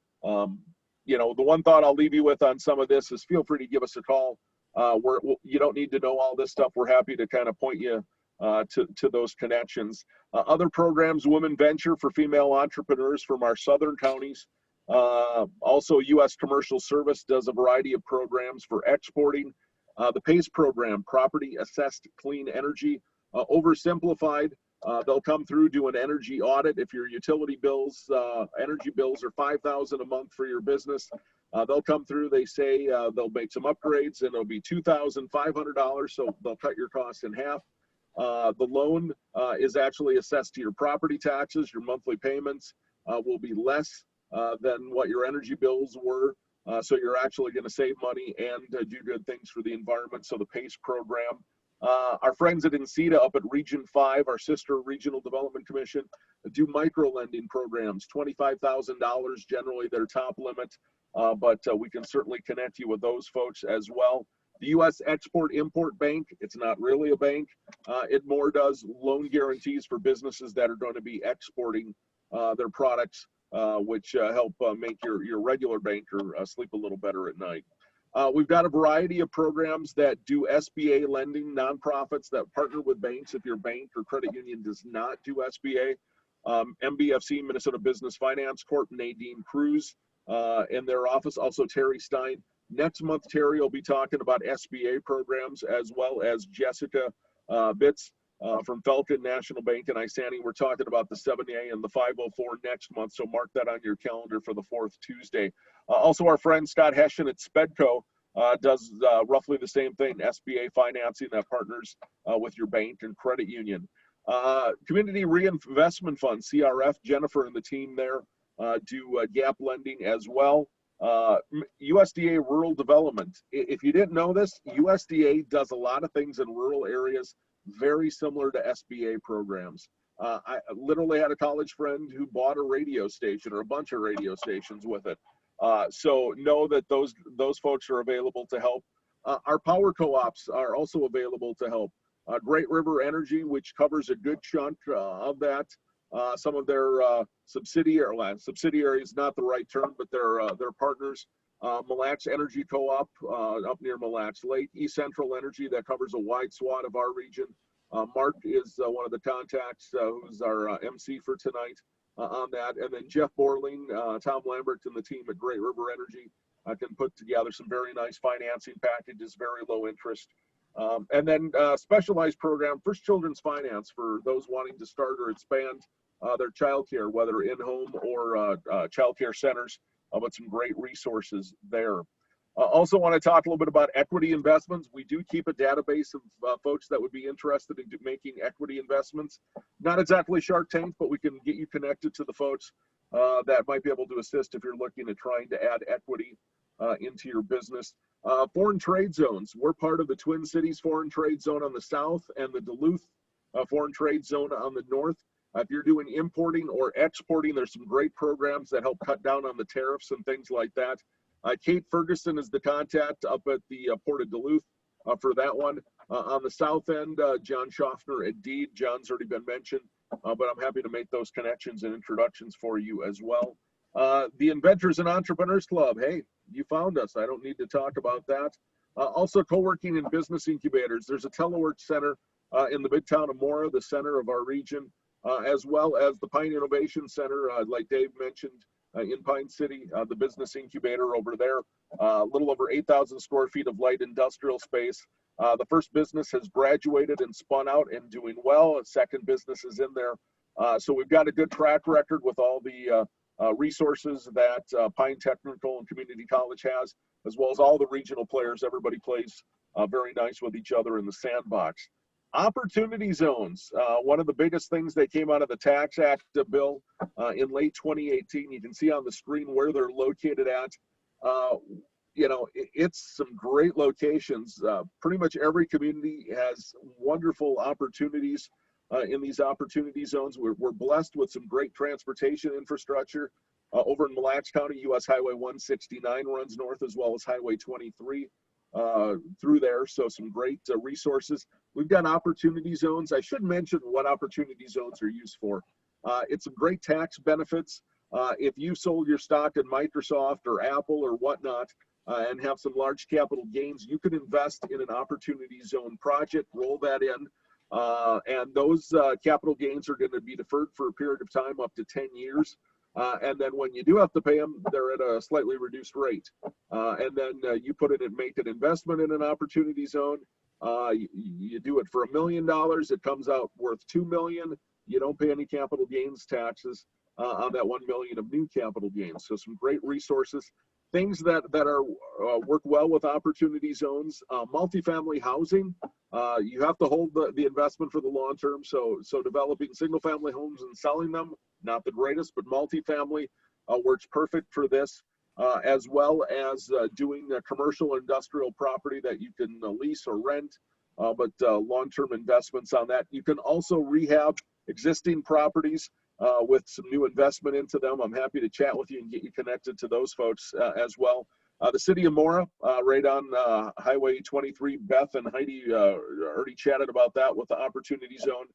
know, the one thought I'll leave you with on some of this is feel free to give us a call. You don't need to know all this stuff. We're happy to kind of point you to those connections. Other programs, Women Venture for female entrepreneurs from our southern counties. Also, U.S. Commercial Service does a variety of programs for exporting. The PACE program, Property Assessed Clean Energy, oversimplified. They'll come through, do an energy audit. If your utility bills, energy bills are $5,000 a month for your business, they'll come through, they say they'll make some upgrades and it'll be $2,500, so they'll cut your costs in half. The loan is actually assessed to your property taxes. Your monthly payments will be less than what your energy bills were. So you're actually going to save money and do good things for the environment. So the PACE program. Our friends at INCEDA up at Region 5, our sister Regional Development Commission, do micro lending programs, $25,000 generally their top limit, but we can certainly connect you with those folks as well. The U.S. Export-Import Bank, it's not really a bank. It more does loan guarantees for businesses that are going to be exporting their products, which help make your regular banker sleep a little better at night. We've got a variety of programs that do SBA lending, nonprofits that partner with banks if your bank or credit union does not do SBA. MBFC, Minnesota Business Finance Corp, Nadine Cruz in their office, also Terry Stein. Next month, Terry will be talking about SBA programs, as well as Jessica Bitz from Falcon National Bank and Isani. We're talking about the 7A and the 504 next month, so mark that on your calendar for the 4th Tuesday. Also, our friend Scott Hessian at Spedco does roughly the same thing, SBA financing that partners with your bank and credit union. Community Reinvestment Fund, CRF, Jennifer and the team there do gap lending as well. USDA Rural Development. If you didn't know this, USDA does a lot of things in rural areas very similar to SBA programs. I literally had a college friend who bought a radio station or a bunch of radio stations with it. So know that those folks are available to help. Our power co-ops are also available to help. Great River Energy, which covers a good chunk of that. Some of their subsidiaries, not the right term, but their partners. Mille Lacs Energy Co-op up near Mille Lacs Lake. East Central Energy, that covers a wide swath of our region. Mark is one of the contacts who's our MC for tonight on that. And then Jeff Borling, Tom Lambert, and the team at Great River Energy can put together some very nice financing packages, very low interest. And then specialized program, First Children's Finance, for those wanting to start or expand their childcare, whether in-home or childcare centers, but some great resources there. Also want to talk a little bit about equity investments. We do keep a database of folks that would be interested in making equity investments. Not exactly Shark Tank, but we can get you connected to the folks that might be able to assist if you're looking at trying to add equity into your business. Foreign trade zones. We're part of the Twin Cities Foreign Trade Zone on the south and the Duluth Foreign Trade Zone on the north. If you're doing importing or exporting, there's some great programs that help cut down on the tariffs and things like that. Kate Ferguson is the contact up at the Port of Duluth for that one. On the south end, John Schaffner at Deed. John's already been mentioned, but I'm happy to make those connections and introductions for you as well. The Inventors and Entrepreneurs Club. Hey, you found us. I don't need to talk about that. Also, co-working and business incubators. There's a telework center in the big town of Mora, the center of our region, as well as the Pine Innovation Center, like Dave mentioned, in Pine City, the business incubator over there. A little over 8,000 square feet of light industrial space. The first business has graduated and spun out and doing well. A second business is in there. So we've got a good track record with all the resources that Pine Technical and Community College has, as well as all the regional players. Everybody plays very nice with each other in the sandbox. Opportunity zones, one of the biggest things that came out of the Tax Act bill in late 2018. You can see on the screen where they're located at. You know, it's some great locations. Pretty much every community has wonderful opportunities in these opportunity zones. We're blessed with some great transportation infrastructure. Over in Mille Lacs County, US Highway 169 runs north, as well as Highway 23 through there. So some great resources. We've got opportunity zones. I should mention what opportunity zones are used for. It's some great tax benefits. If you sold your stock in Microsoft or Apple or whatnot and have some large capital gains, you could invest in an opportunity zone project, roll that in, and those capital gains are going to be deferred for a period of time up to 10 years. And then when you do have to pay them, they're at a slightly reduced rate. And then you put it and make an investment in an opportunity zone. You do it for $1 million. It comes out worth $2 million. You don't pay any capital gains taxes on that $1 million of new capital gains. So some great resources. Things that are work well with opportunity zones. Multifamily housing. You have to hold the investment for the long term. So developing single family homes and selling them, not the greatest, but multifamily works perfect for this, as well as doing commercial industrial property that you can lease or rent, but long-term investments on that. You can also rehab existing properties with some new investment into them. I'm happy to chat with you and get you connected to those folks as well. The city of Mora, right on Highway 23, Beth and Heidi already chatted about that with the Opportunity Zone.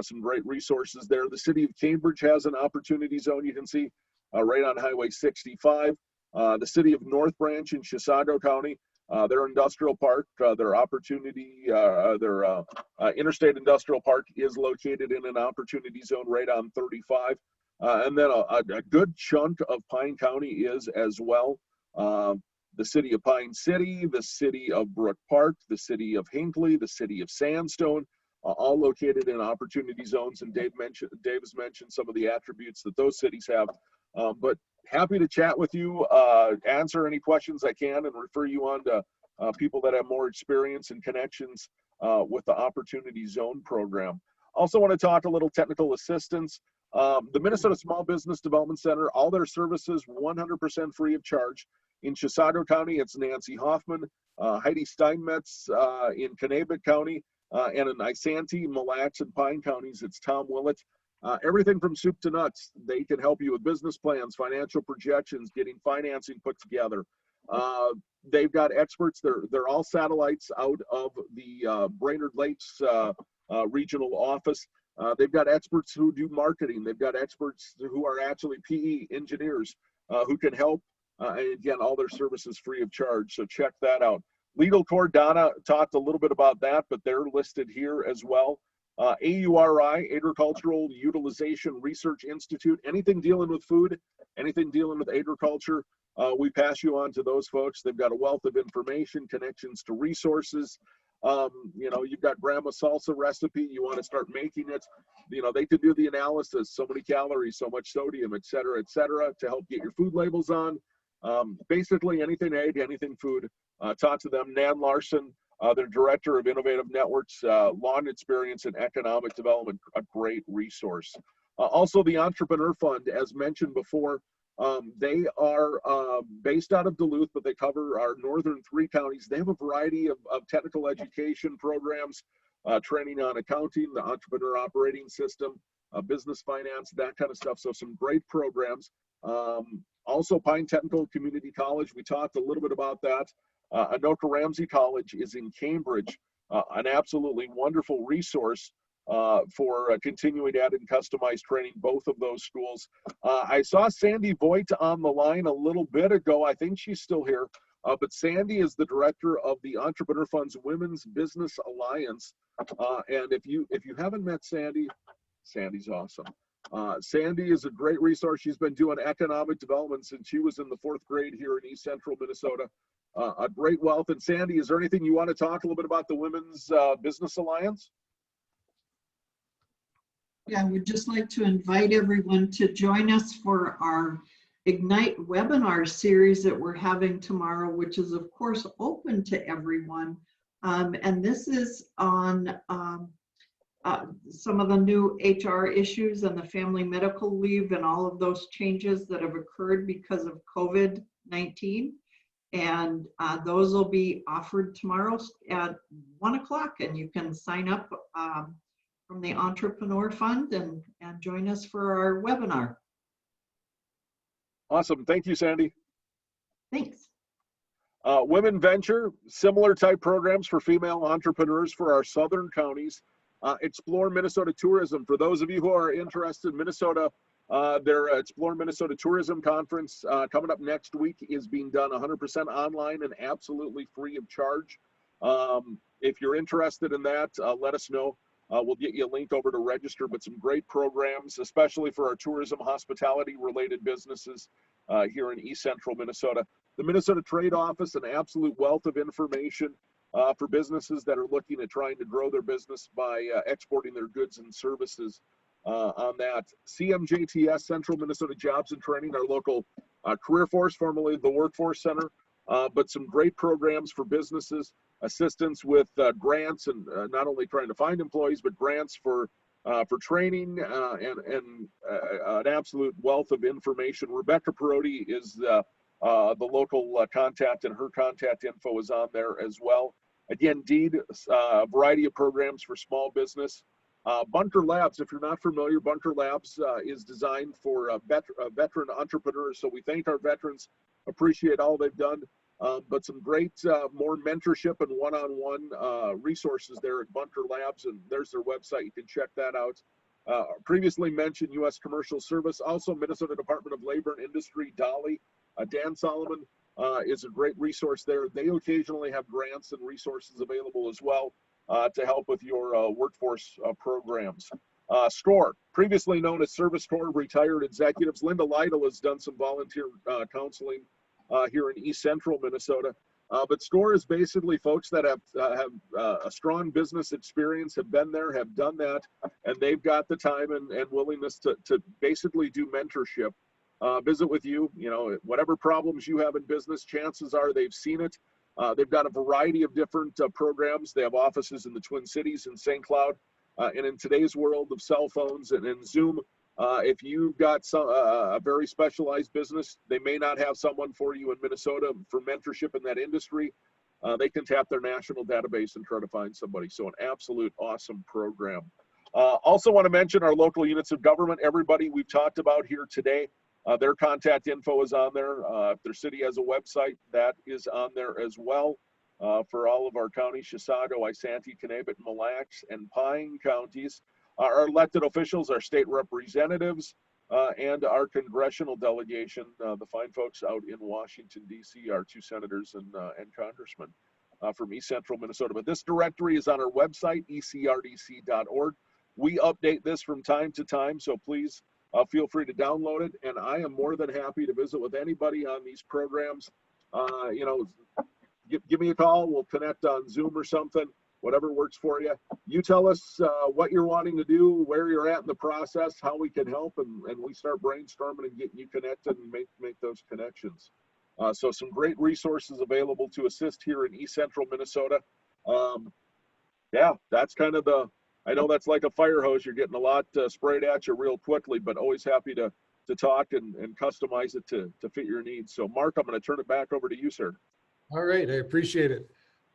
Some great resources there. The city of Cambridge has an Opportunity Zone you can see right on Highway 65. The city of North Branch in Chisago County, their industrial park, their interstate industrial park is located in an Opportunity Zone right on 35. And then a good chunk of Pine County is as well. The city of Pine City, the city of Brook Park, the city of Hinckley, the city of Sandstone, all located in opportunity zones. And Dave has mentioned some of the attributes that those cities have. But happy to chat with you, answer any questions I can, and refer you on to people that have more experience and connections with the Opportunity Zone program. Also want to talk a little technical assistance. The Minnesota Small Business Development Center, all their services 100% free of charge. In Chisago County, it's Nancy Hoffman, Heidi Steinmetz in Kanabec County, and in Isanti, Mille Lacs, and Pine counties, it's Tom Willett. Everything from soup to nuts. They can help you with business plans, financial projections, getting financing put together. They've got experts. They're all satellites out of the Brainerd Lakes regional office. They've got experts who do marketing. They've got experts who are actually PE engineers who can help. And again, all their services free of charge. So check that out. Legal Corps, Donna talked a little bit about that, but they're listed here as well. AURI, Agricultural Utilization Research Institute, anything dealing with food, anything dealing with agriculture, we pass you on to those folks. They've got a wealth of information, connections to resources. You've got grandma salsa recipe, you want to start making it, they could do the analysis, so many calories, so much sodium, et cetera, to help get your food labels on. Basically anything ag, anything food, talk to them. Nan Larson, their Director of Innovative Networks, long experience in economic development, a great resource. Also the Entrepreneur Fund, as mentioned before, they are based out of Duluth, but they cover our northern 3 counties. They have a variety of technical education programs, training on accounting, the entrepreneur operating system, business finance, that kind of stuff. So some great programs. Also Pine Technical Community College, we talked a little bit about that. Anoka Ramsey College is in Cambridge, an absolutely wonderful resource for continuing added and customized training, both of those schools. I saw Sandy Voigt on the line a little bit ago. I think she's still here. But Sandy is the director of the Entrepreneur Fund's Women's Business Alliance. And if you haven't met Sandy, Sandy's awesome. Sandy is a great resource. She's been doing economic development since she was in the 4th grade here in East Central Minnesota. A great wealth. And Sandy, is there anything you want to talk a little bit about the Women's Business Alliance? Yeah, I would just like to invite everyone to join us for our Ignite webinar series that we're having tomorrow, which is of course open to everyone. And this is on some of the new HR issues and the family medical leave and all of those changes that have occurred because of COVID-19. And those will be offered tomorrow at 1 o'clock, and you can sign up from the Entrepreneur Fund and join us for our webinar. Awesome. Thank you, Sandy. Thanks. Women Venture, similar type programs for female entrepreneurs for our southern counties. Explore Minnesota Tourism. For those of you who are interested in Minnesota, their Explore Minnesota Tourism Conference coming up next week is being done 100% online and absolutely free of charge. If you're interested in that, let us know. We'll get you a link over to register, but some great programs, especially for our tourism, hospitality related businesses here in East Central Minnesota. The Minnesota Trade Office, an absolute wealth of information for businesses that are looking at trying to grow their business by exporting their goods and services on that. CMJTS, Central Minnesota Jobs and Training, our local career force, formerly the Workforce Center, but some great programs for businesses, assistance with grants and not only trying to find employees, but grants for training and an absolute wealth of information. Rebecca Perotti is the local contact, and her contact info is on there as well. Again, Deed, a variety of programs for small business. Bunker Labs, if you're not familiar, Bunker Labs is designed for veteran entrepreneurs. So we thank our veterans, appreciate all they've done, but some great more mentorship and one-on-one resources there at Bunker Labs, and there's their website. You can check that out. Previously mentioned U.S. Commercial Service, also Minnesota Department of Labor and Industry, Dolly. Dan Solomon is a great resource there. They occasionally have grants and resources available as well to help with your workforce programs. SCORE, previously known as Service Corps Retired Executives. Linda Lytle has done some volunteer counseling here in East Central Minnesota. But SCORE is basically folks that have a strong business experience, have been there, have done that, and they've got the time and willingness to basically do mentorship. Visit with you, whatever problems you have in business, chances are they've seen it. They've got a variety of different programs. They have offices in the Twin Cities and St. Cloud. And in today's world of cell phones and Zoom, if you've got a very specialized business, they may not have someone for you in Minnesota for mentorship in that industry. They can tap their national database and try to find somebody. So an absolute awesome program. Also want to mention our local units of government. Everybody we've talked about here today, their contact info is on there. If their city has a website, that is on there as well. For all of our counties, Chisago, Isanti, Kanabec, Mille Lacs, and Pine counties. Our elected officials, our state representatives, and our congressional delegation, the fine folks out in Washington, D.C., our 2 senators and congressmen from East Central Minnesota. But this directory is on our website, ecrdc.org. We update this from time to time, so please feel free to download it. And I am more than happy to visit with anybody on these programs. Give me a call. We'll connect on Zoom or something. Whatever works for you. You tell us what you're wanting to do, where you're at in the process, how we can help, and we start brainstorming and getting you connected and make those connections. So some great resources available to assist here in East Central Minnesota. Yeah, that's kind of I know that's like a fire hose. You're getting a lot sprayed at you real quickly, but always happy to talk and customize it to fit your needs. So Mark, I'm going to turn it back over to you, sir. All right, I appreciate it.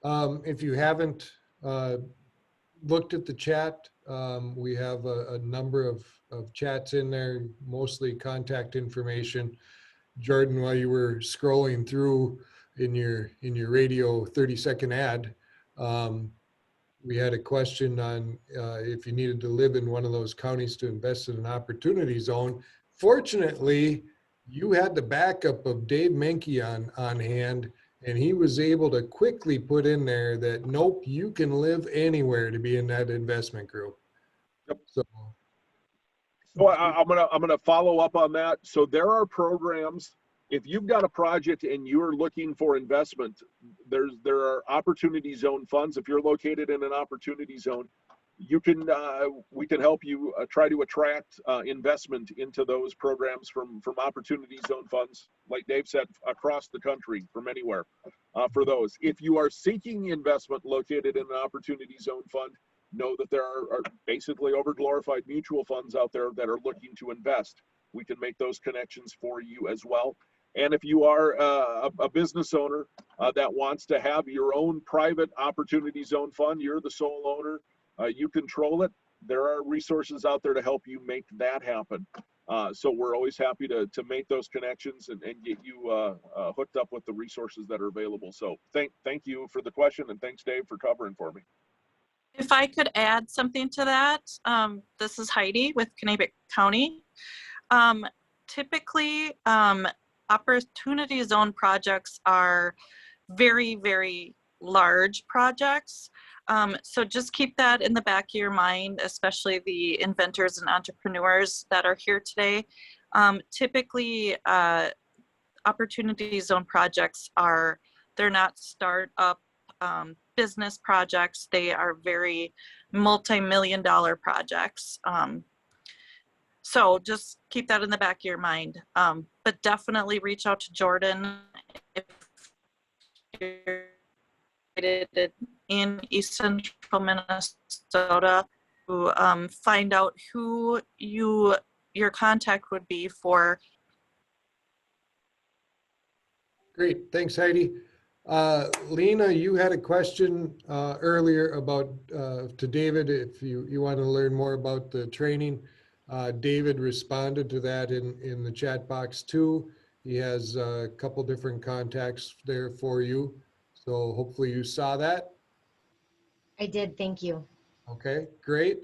If you haven't looked at the chat, we have a number of chats in there, mostly contact information. Jordan, while you were scrolling through in your radio 30-second ad, we had a question on if you needed to live in one of those counties to invest in an opportunity zone. Fortunately, you had the backup of Dave Menke on hand, and he was able to quickly put in there that, nope, you can live anywhere to be in that investment group. Yep. So I'm gonna follow up on that. So there are programs. If you've got a project and you're looking for investment, there are opportunity zone funds. If you're located in an opportunity zone, you can we can help you try to attract investment into those programs from opportunity zone funds, like Dave said, across the country, from anywhere for those. If you are seeking investment located in an opportunity zone fund, know that there are basically overglorified mutual funds out there that are looking to invest. We can make those connections for you as well. And if you are a business owner that wants to have your own private opportunity zone fund, you're the sole owner, you control it, there are resources out there to help you make that happen. So we're always happy to make those connections and get you hooked up with the resources that are available. So thank you for the question, and thanks, Dave, for covering for me. If I could add something to that, this is Heidi with Kanabec County. Typically, opportunity zone projects are very, very large projects. So just keep that in the back of your mind, especially the inventors and entrepreneurs that are here today. Typically, opportunity zone projects they're not startup business projects. They are very multi-million-dollar projects. So just keep that in the back of your mind. But definitely reach out to Jordan if you're in East Central Minnesota to find out who your contact would be for. Great, thanks Heidi. Lena, you had a question earlier about to David, if you want to learn more about the training. David responded to that in the chat box too. He has a couple different contacts there for you. So hopefully you saw that. I did, thank you. Okay, great.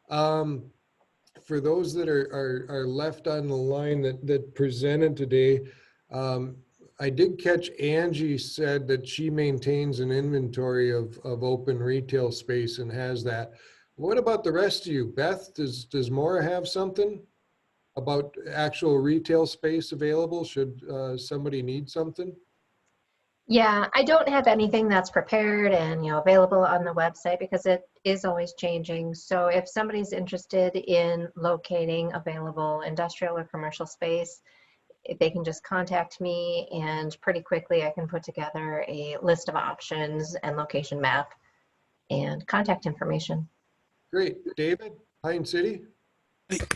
For those that are left on the line that presented today, I did catch Angie said that she maintains an inventory of open retail space and has that. What about the rest of you? Beth, does Maura have something about actual retail space available should somebody need something? Yeah, I don't have anything that's prepared and available on the website because it is always changing. So if somebody's interested in locating available industrial or commercial space, they can just contact me and pretty quickly I can put together a list of options and location map and contact information. Great. David, Pine City?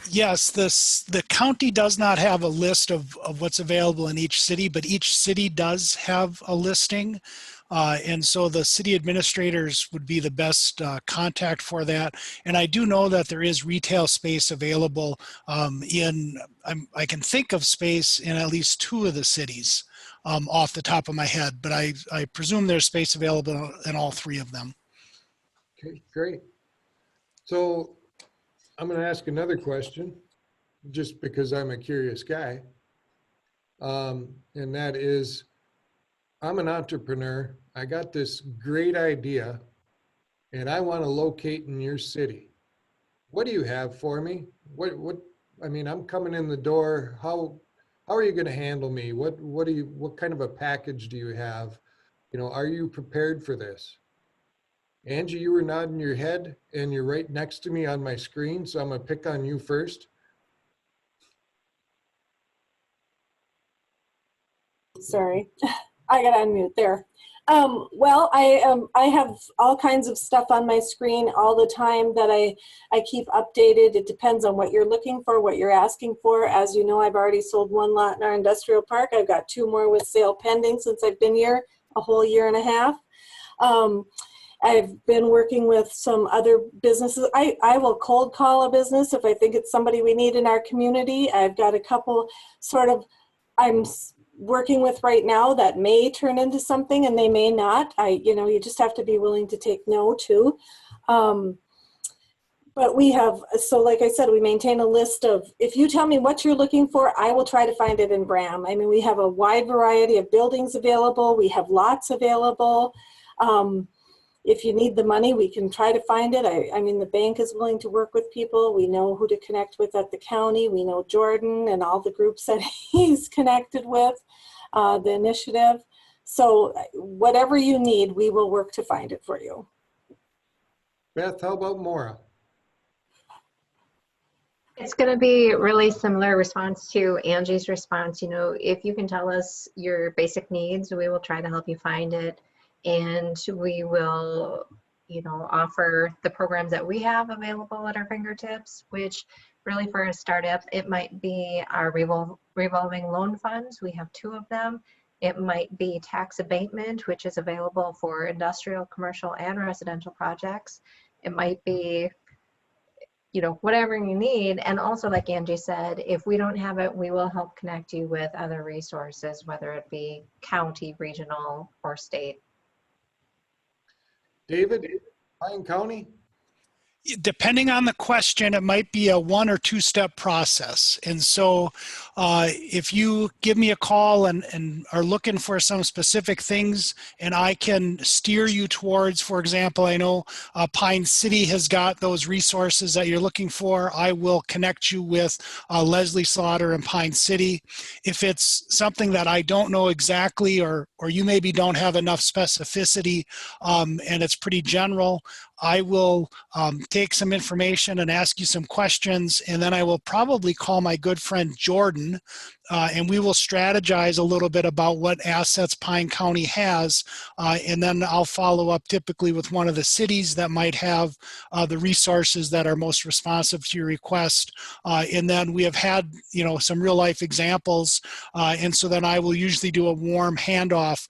Yes, the county does not have a list of what's available in each city, but each city does have a listing. And so the city administrators would be the best contact for that. And I do know that there is retail space available I can think of space in at least 2 of the cities off the top of my head, but I presume there's space available in all 3 of them. Okay, great. So I'm going to ask another question just because I'm a curious guy. And that is, I'm an entrepreneur. I got this great idea and I want to locate in your city. What do you have for me? I mean, I'm coming in the door. How are you going to handle me? What kind of a package do you have? Are you prepared for this? Angie, you were nodding your head and you're right next to me on my screen. So I'm going to pick on you first. Sorry, I got to unmute there. Well, I have all kinds of stuff on my screen all the time that I keep updated. It depends on what you're looking for, what you're asking for. As you know, I've already sold 1 lot in our industrial park. I've got 2 more with sale pending since I've been here a whole year and a half. I've been working with some other businesses. I will cold call a business if I think it's somebody we need in our community. I've got a couple I'm working with right now that may turn into something and they may not. You just have to be willing to take no too. But we have, so like I said, we maintain a list of, if you tell me what you're looking for, I will try to find it in Bram. I mean, we have a wide variety of buildings available. We have lots available. If you need the money, we can try to find it. I mean, the bank is willing to work with people. We know who to connect with at the county. We know Jordan and all the groups that he's connected with, the initiative. So whatever you need, we will work to find it for you. Beth, how about Maura? It's going to be really similar response to Angie's response. If you can tell us your basic needs, we will try to help you find it. And we will, offer the programs that we have available at our fingertips, which really for a startup, it might be our revolving loan funds. We have 2 of them. It might be tax abatement, which is available for industrial, commercial, and residential projects. It might be, whatever you need. And also, like Angie said, if we don't have it, we will help connect you with other resources, whether it be county, regional, or state. David, Pine County? Depending on the question, it might be a 1 or 2 step process. And so if you give me a call and are looking for some specific things and I can steer you towards, for example, I know Pine City has got those resources that you're looking for. I will connect you with Leslie Slaughter in Pine City. If it's something that I don't know exactly, or you maybe don't have enough specificity and it's pretty general, I will take some information and ask you some questions, and then I will probably call my good friend Jordan, and we will strategize a little bit about what assets Pine County has, and then I'll follow up typically with one of the cities that might have the resources that are most responsive to your request. And then we have had, some real life examples, and so then I will usually do a warm handoff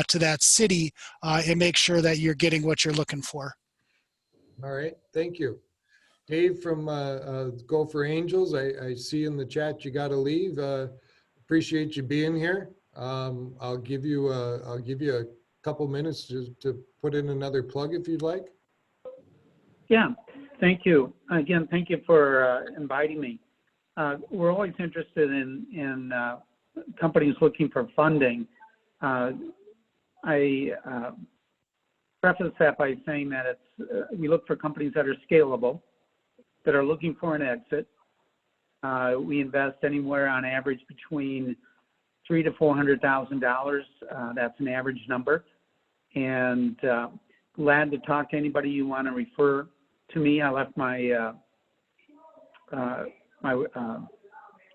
to that city and make sure that you're getting what you're looking for. All right, thank you. Dave from Gopher Angels, I see in the chat you got to leave. Appreciate you being here. I'll give you a couple minutes to put in another plug if you'd like. Yeah, thank you. Again, thank you for inviting me. We're always interested in companies looking for funding. I preface that by saying that we look for companies that are scalable, that are looking for an exit. We invest anywhere on average between $300,000 to $400,000. That's an average number. And glad to talk to anybody you want to refer to me. I left my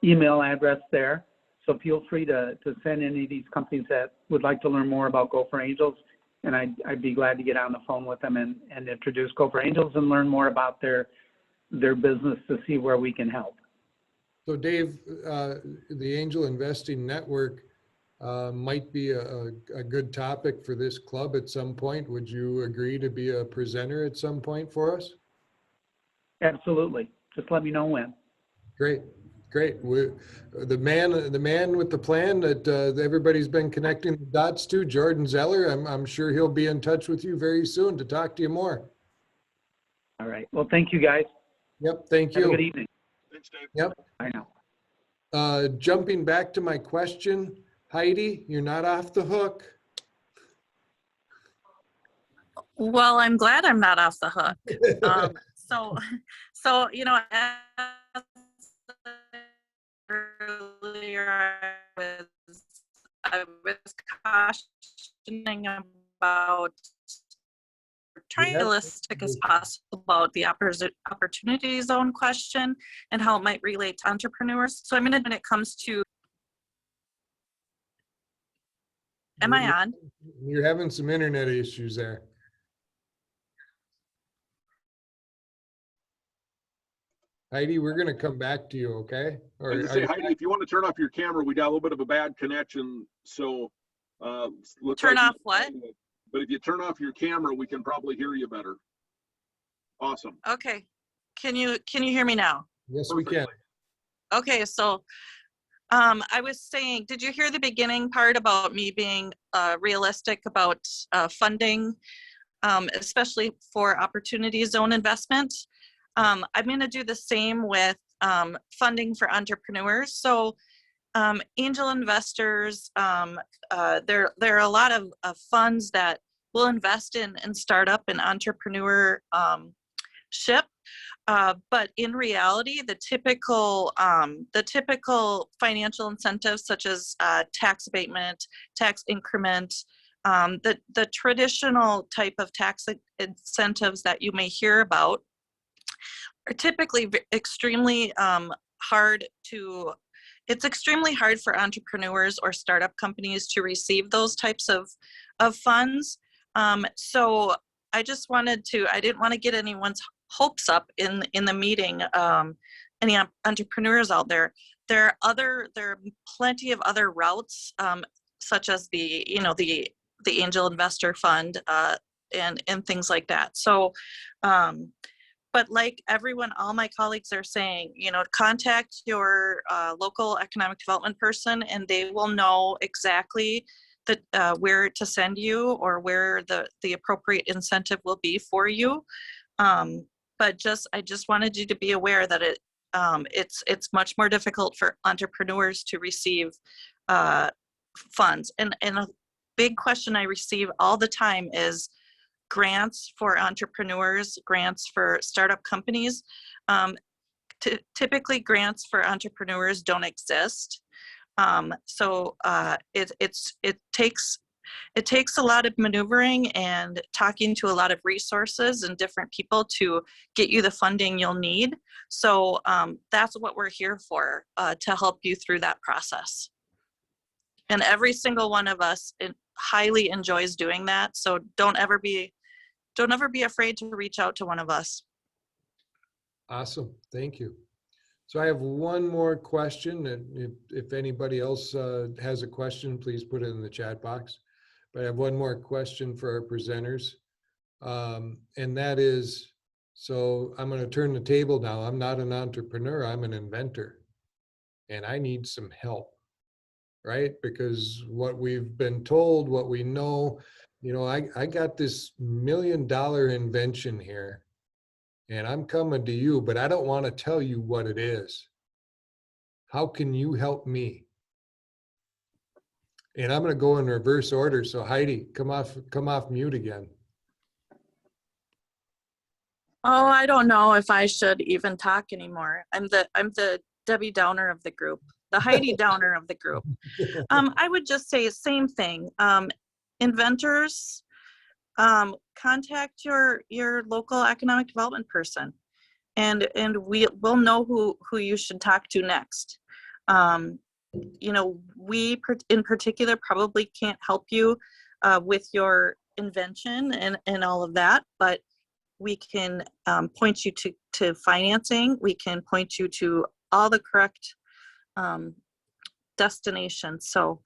email address there. So feel free to send any of these companies that would like to learn more about Gopher Angels. And I'd be glad to get on the phone with them and introduce Gopher Angels and learn more about their business to see where we can help. So Dave, the Angel Investing Network might be a good topic for this club at some point. Would you agree to be a presenter at some point for us? Absolutely. Just let me know when. Great. Great. The man with the plan that everybody's been connecting the dots to, Jordan Zeller, I'm sure he'll be in touch with you very soon to talk to you more. All right. Well, thank you, guys. Yep. Thank you. Have a good evening. Thanks, Dave. Yep. I know. Jumping back to my question, Heidi, you're not off the hook. Well, I'm glad I'm not off the hook. So as earlier I was cautioning about trying to be realistic as possible about the opportunity zone question and how it might relate to entrepreneurs. So when it comes to, am I on? You're having some internet issues there. Heidi, we're going to come back to you, okay? Or, I was say, Heidi, if you want to turn off your camera, we got a little bit of a bad connection. So turn off what? But if you turn off your camera, we can probably hear you better. Awesome. Okay. Can you hear me now? Yes, we can. Okay, so I was saying, did you hear the beginning part about me being realistic about funding, especially for opportunity zone investment? I'm going to do the same with funding for entrepreneurs. So angel investors, there are a lot of funds that will invest in startup and entrepreneurship. But in reality, the typical financial incentives such as tax abatement, tax increment, the traditional type of tax incentives that you may hear about are typically extremely hard to, it's extremely hard for entrepreneurs or startup companies to receive those types of funds. So I just wanted to, I didn't want to get anyone's hopes up in the meeting, any entrepreneurs out there. There are plenty of other routes, such as the angel investor fund and things like that. So, but like everyone, all my colleagues are saying, contact your local economic development person, and they will know exactly where to send you or where the appropriate incentive will be for you. but I just wanted you to be aware that it's much more difficult for entrepreneurs to receive funds. And a big question I receive all the time is grants for entrepreneurs, grants for startup companies. Typically, grants for entrepreneurs don't exist. So it takes a lot of maneuvering and talking to a lot of resources and different people to get you the funding you'll need. So that's what we're here for, to help you through that process. And every single one of us highly enjoys doing that. So don't ever be afraid to reach out to one of us. Awesome. Thank you. So I have one more question, and if anybody else has a question, please put it in the chat box. But I have one more question for our presenters. And that is, so I'm going to turn the table now. I'm not an entrepreneur, I'm an inventor. And I need some help, right? Because what we've been told, what we know, I got this $1 million invention here. And I'm coming to you, but I don't want to tell you what it is. How can you help me? And I'm going to go in reverse order. So Heidi, come off mute again. Oh, I don't know if I should even talk anymore. I'm the Debbie Downer of the group, the Heidi Downer of the group. I would just say same thing. Inventors, contact your local economic development person, and we'll know who you should talk to next. We in particular probably can't help you with your invention and all of that, but we can point you to financing. We can point you to all the correct destinations. So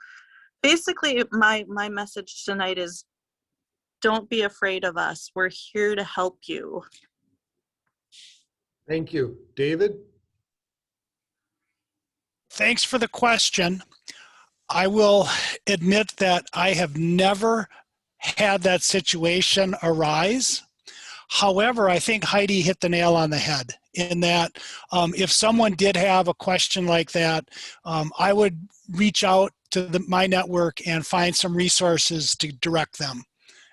basically my message tonight is, don't be afraid of us. We're here to help you. Thank you. David? Thanks for the question. I will admit that I have never had that situation arise. However, I think Heidi hit the nail on the head in that if someone did have a question like that, I would reach out to my network and find some resources to direct them.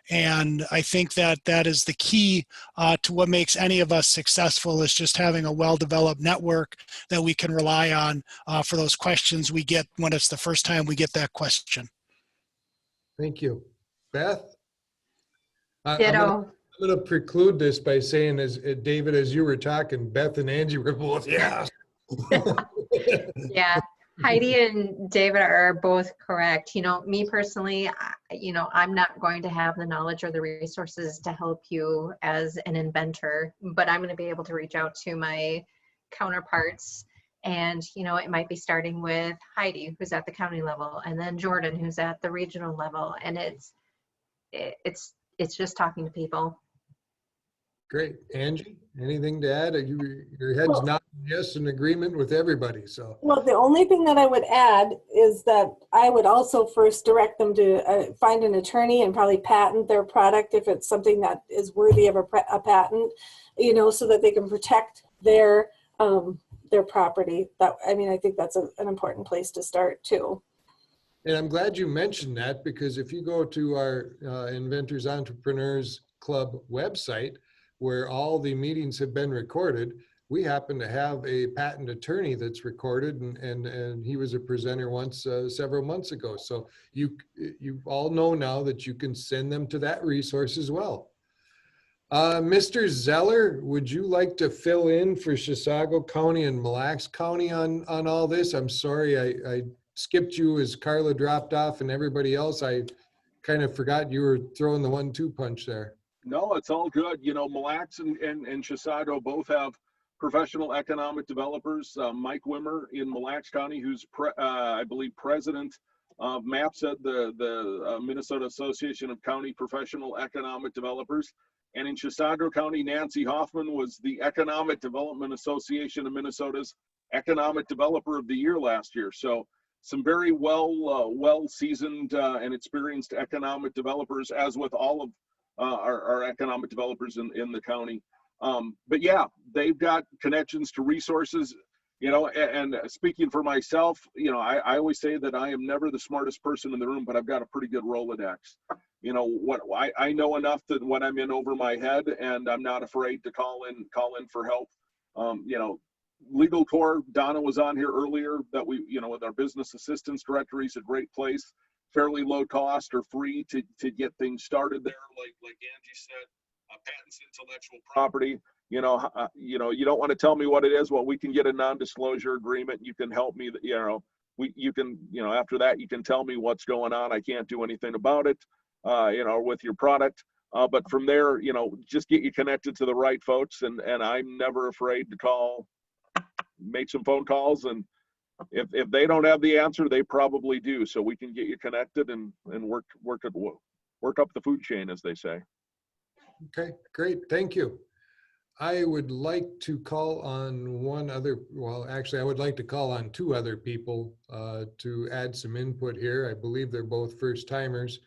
And I think that is the key to what makes any of us successful, is just having a well-developed network that we can rely on for those questions we get when it's the first time we get that question. Thank you. Beth? Ditto. I'm going to preclude this by saying, as David, as you were talking, Beth and Angie were both, yeah. Yeah. Heidi and David are both correct. Me personally, I'm not going to have the knowledge or the resources to help you as an inventor, but I'm going to be able to reach out to my counterparts. And, it might be starting with Heidi, who's at the county level, and then Jordan, who's at the regional level. And it's just talking to people. Great. Angie, anything to add? Your head's nodding yes, in agreement with everybody. So. Well, the only thing that I would add is that I would also first direct them to find an attorney and probably patent their product if it's something that is worthy of a patent, so that they can protect their property. I think that's an important place to start too. And I'm glad you mentioned that, because if you go to our Inventors Entrepreneurs Club website, where all the meetings have been recorded, we happen to have a patent attorney that's recorded, and he was a presenter once several months ago. So you all know now that you can send them to that resource as well. Mr. Zeller, would you like to fill in for Chisago County and Mille Lacs County on all this? I'm sorry, I skipped you as Carla dropped off and everybody else. I kind of forgot you were throwing the 1-2 punch there. No, it's all good. Mille Lacs and Chisago both have professional economic developers. Mike Wimmer in Mille Lacs County, who's I believe president of MAPSED, the Minnesota Association of County Professional Economic Developers. And in Chisago County, Nancy Hoffman was the Economic Development Association of Minnesota's Economic Developer of the Year last year. So some very well-seasoned and experienced economic developers, as with all of our economic developers in the county. But yeah, they've got connections to resources, you know, and speaking for myself, you know, I always say that I am never the smartest person in the room, but I've got a pretty good Rolodex. You know, what I know enough that when I'm in over my head, and I'm not afraid to call in for help. You know, Legal Corps, Donna was on here earlier, that we, you know, with our business assistance directory is a great place, fairly low cost or free to get things started there. Like Angie said, patents, intellectual property. You know, you don't want to tell me what it is. Well, we can get a non-disclosure agreement. You can help me. You know, you can, you know, after that, you can tell me what's going on. I can't do anything about it. You know, with your product. But from there, you know, just get you connected to the right folks, and I'm never afraid to call, make some phone calls, and if they don't have the answer, they probably do. So we can get you connected and work up the food chain, as they say. Okay, great. Thank you. I would like to call on I would like to call on two other people to add some input here. I believe they're both first timers.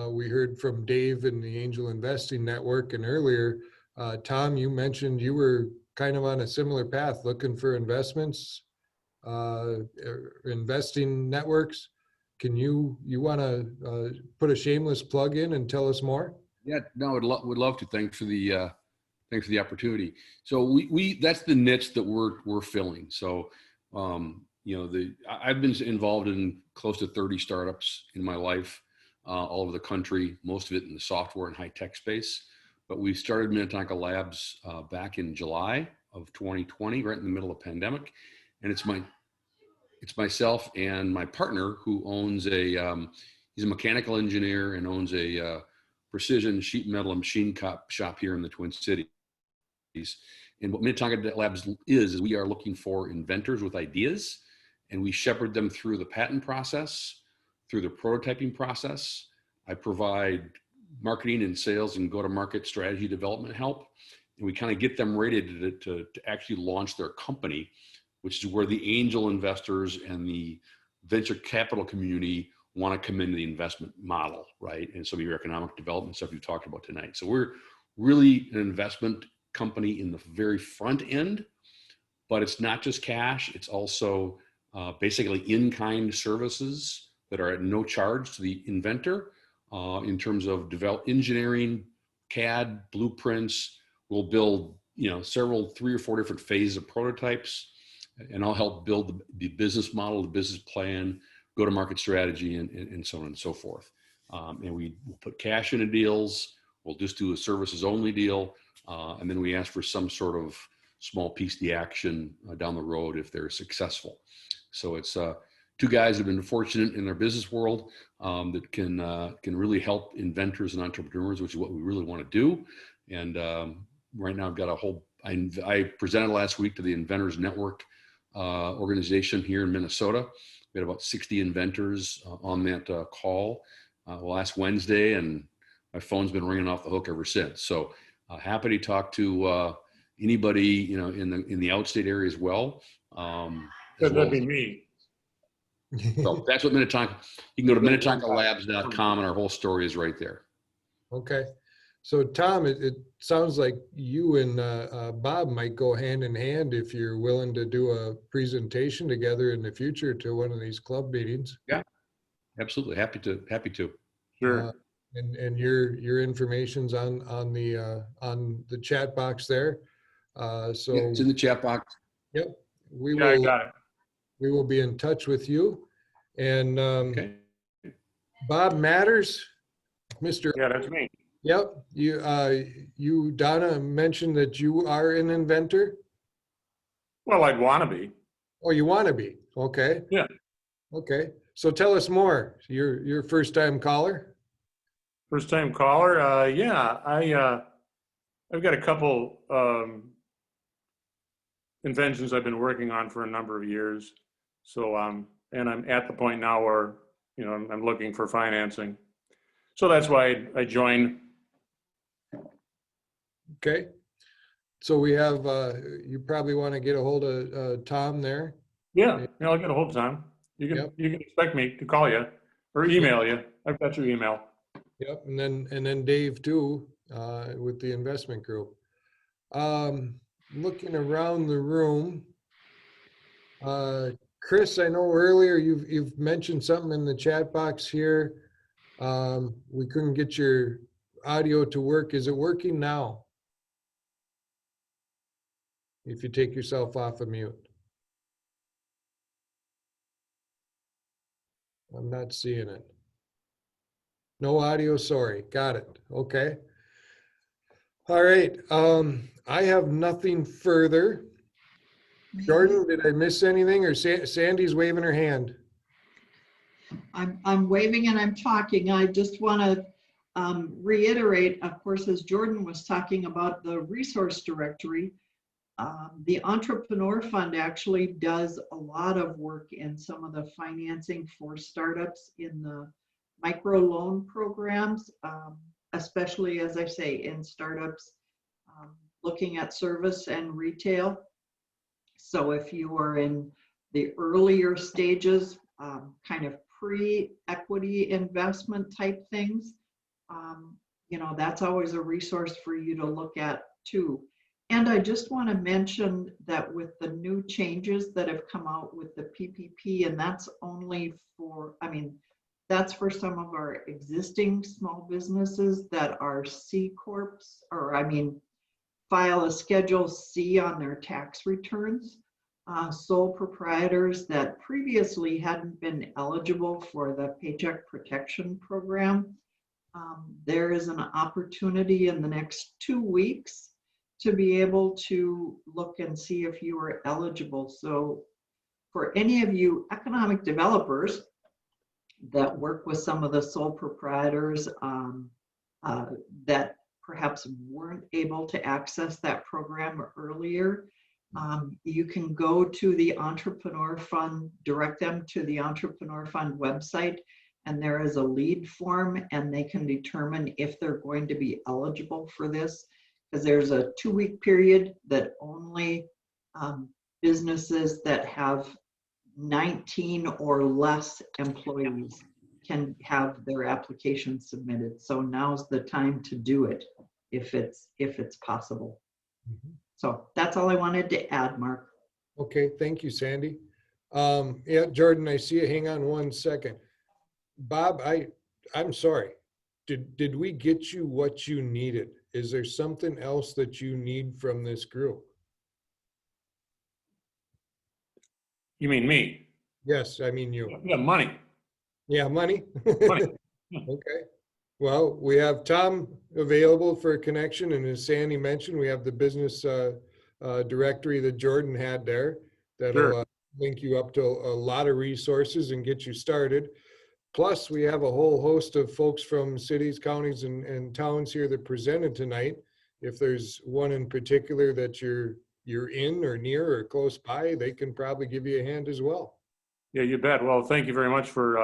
We heard from Dave in the Angel Investing Network, and earlier, Tom, you mentioned you were kind of on a similar path, looking for investments, investing networks. Can you want to put a shameless plug in and tell us more? Yeah, no, would love to. Thanks for the opportunity. So we that's the niche that we're filling. So you know, I've been involved in close to 30 startups in my life, all over the country, most of it in the software and high tech space. But we started Minnetonka Labs back in July of 2020, right in the middle of the pandemic, and it's myself and my partner who owns he's a mechanical engineer and owns a precision sheet metal and machine shop here in the Twin Cities. And what Minnetonka Labs is we are looking for inventors with ideas, and we shepherd them through the patent process, through the prototyping process. I provide marketing and sales and go-to-market strategy development help, and we kind of get them ready to actually launch their company, which is where the angel investors and the venture capital community want to come into the investment model, right? And some of your economic development stuff you talked about tonight. So we're really an investment company in the very front end, but it's not just cash. It's also basically in-kind services that are at no charge to the inventor in terms of engineering, CAD, blueprints. We'll build, you know, 3 or 4 different phases of prototypes, and I'll help build the business model, the business plan, go-to-market strategy, and so on and so forth. And we'll put cash into deals. We'll just do a services-only deal, and then we ask for some sort of small piece of the action down the road if they're successful. So it's two guys who've been fortunate in their business world that can really help inventors and entrepreneurs, which is what we really want to do. And right now I've got a whole, I presented last week to the Inventors Network organization here in Minnesota. We had about 60 inventors on that call last Wednesday, and my phone's been ringing off the hook ever since. So happy to talk to anybody, you know, in the outstate area as well. That'd be me. So that's what Minnetonka, you can go to minnetonkalabs.com, and our whole story is right there. Okay. So Tom, it sounds like you and Bob might go hand in hand if you're willing to do a presentation together in the future to one of these club meetings. Yeah, absolutely. Happy to. Sure. And your information's on the chat box there. So yeah, it's in the chat box. Yep. I got it. We will be in touch with you. And Okay. Bob Matters, Mr. Yeah, that's me. Yep. You, Donna, mentioned that you are an inventor. Well, I'd want to be. Oh, you want to be? Okay. Yeah. Okay. So tell us more. You're first time caller? First time caller. Yeah, I've got a couple inventions I've been working on for a number of years. So, and I'm at the point now where, you know, I'm looking for financing. So that's why I joined. Okay. So we have, you probably want to get a hold of Tom there. Yeah, I'll get a hold of Tom. You can expect me to call you or email you. I've got your email. Yep, and then Dave too, with the investment group. Looking around the room, Chris, I know earlier you've mentioned something in the chat box here. We couldn't get your audio to work. Is it working now? If you take yourself off of mute. I'm not seeing it. No audio, sorry. Got it. Okay. All right. I have nothing further. Jordan, did I miss anything, or Sandy's waving her hand? I'm waving and I'm talking. I just want to reiterate, of course, as Jordan was talking about the resource directory, the Entrepreneur Fund actually does a lot of work in some of the financing for startups in the micro loan programs, especially, as I say, in startups looking at service and retail. So if you are in the earlier stages, kind of pre-equity investment type things, you know, that's always a resource for you to look at too. And I just want to mention that with the new changes that have come out with the PPP, and that's only for, I mean, that's for some of our existing small businesses that are C Corps, or I mean, file a Schedule C on their tax returns. Sole proprietors that previously hadn't been eligible for the Paycheck Protection Program. There is an opportunity in the next 2 weeks to be able to look and see if you are eligible. So for any of you economic developers that work with some of the sole proprietors that perhaps weren't able to access that program earlier, you can go to the Entrepreneur Fund, direct them to the Entrepreneur Fund website, and there is a lead form, and they can determine if they're going to be eligible for this, because there's a 2-week period that only businesses that have 19 or less employees can have their application submitted. So now's the time to do it if it's possible. So that's all I wanted to add, Mark. Okay, thank you, Sandy. Yeah, Jordan, I see you. Hang on 1 second. Bob, I'm sorry. Did we get you what you needed? Is there something else that you need from this group? You mean me? Yes, I mean you. Yeah, money. Yeah, money? Money. Okay. Well, we have Tom available for a connection, and as Sandy mentioned, we have the business directory that Jordan had there that'll Sure. link you up to a lot of resources and get you started. Plus, we have a whole host of folks from cities, counties, and towns here that presented tonight. If there's one in particular that you're in or near or close by, they can probably give you a hand as well. Yeah, you bet. Well, thank you very much for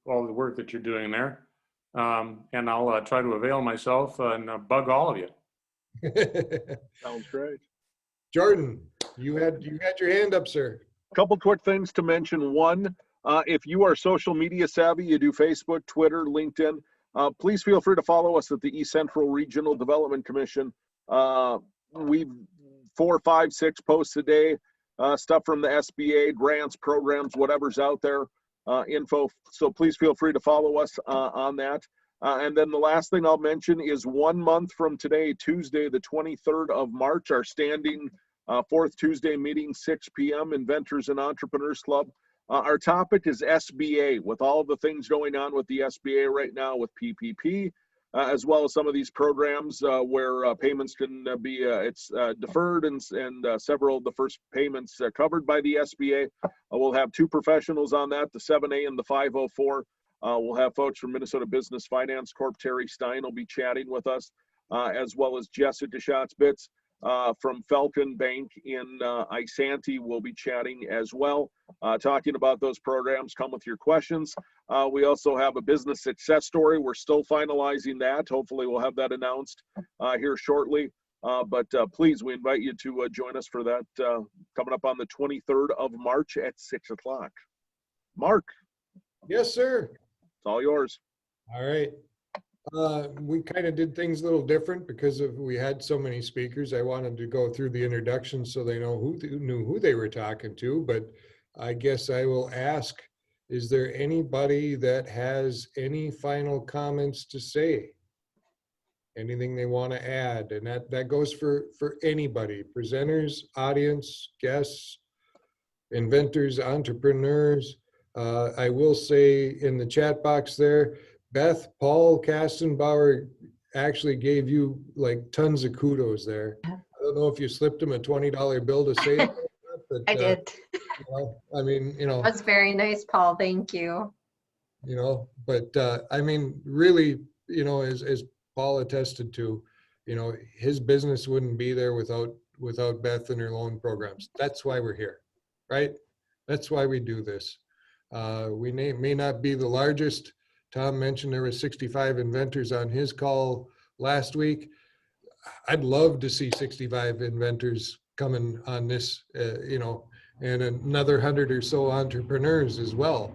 all the work that you're doing there. And I'll try to avail myself and bug all of you. Sounds great. Jordan, you had your hand up, sir. Couple quick things to mention. One, if you are social media savvy, you do Facebook, Twitter, LinkedIn, please feel free to follow us at the East Central Regional Development Commission. We've 4, 5, 6 posts a day, stuff from the SBA, grants, programs, whatever's out there, info. So please feel free to follow us on that. And then the last thing I'll mention is 1 month from today, Tuesday, the 23rd of March, our standing fourth Tuesday meeting, 6 p.m., Inventors and Entrepreneurs Club. Our topic is SBA, with all the things going on with the SBA right now with PPP, as well as some of these programs where payments can be deferred and several of the first payments covered by the SBA. We'll have 2 professionals on that, the 7A and the 504. We'll have folks from Minnesota Business Finance Corp. Terry Stein will be chatting with us, as well as Jessica Schatzbitz from Falcon Bank in Isanti will be chatting as well, talking about those programs. Come with your questions. We also have a business success story. We're still finalizing that. Hopefully we'll have that announced here shortly. But please, we invite you to join us for that coming up on the 23rd of March at 6 o'clock. Mark. Yes, sir. It's all yours. All right. We kind of did things a little different because we had so many speakers. I wanted to go through the introduction so they know knew who they were talking to. But I guess I will ask, is there anybody that has any final comments to say? Anything they want to add? And that goes for anybody, presenters, audience, guests, inventors, entrepreneurs. I will say in the chat box there, Beth, Paul Kastenbauer actually gave you like tons of kudos there. I don't know if you slipped him a $20 bill to say that, but I did. you know, I mean, you know, That's very nice, Paul. Thank you. you know, but I mean, really, you know, as Paul attested to, you know, his business wouldn't be there without Beth and her loan programs. That's why we're here, right? That's why we do this. We may not be the largest. Tom mentioned there were 65 inventors on his call last week. I'd love to see 65 inventors coming on this, you know, and another 100 or so entrepreneurs as well.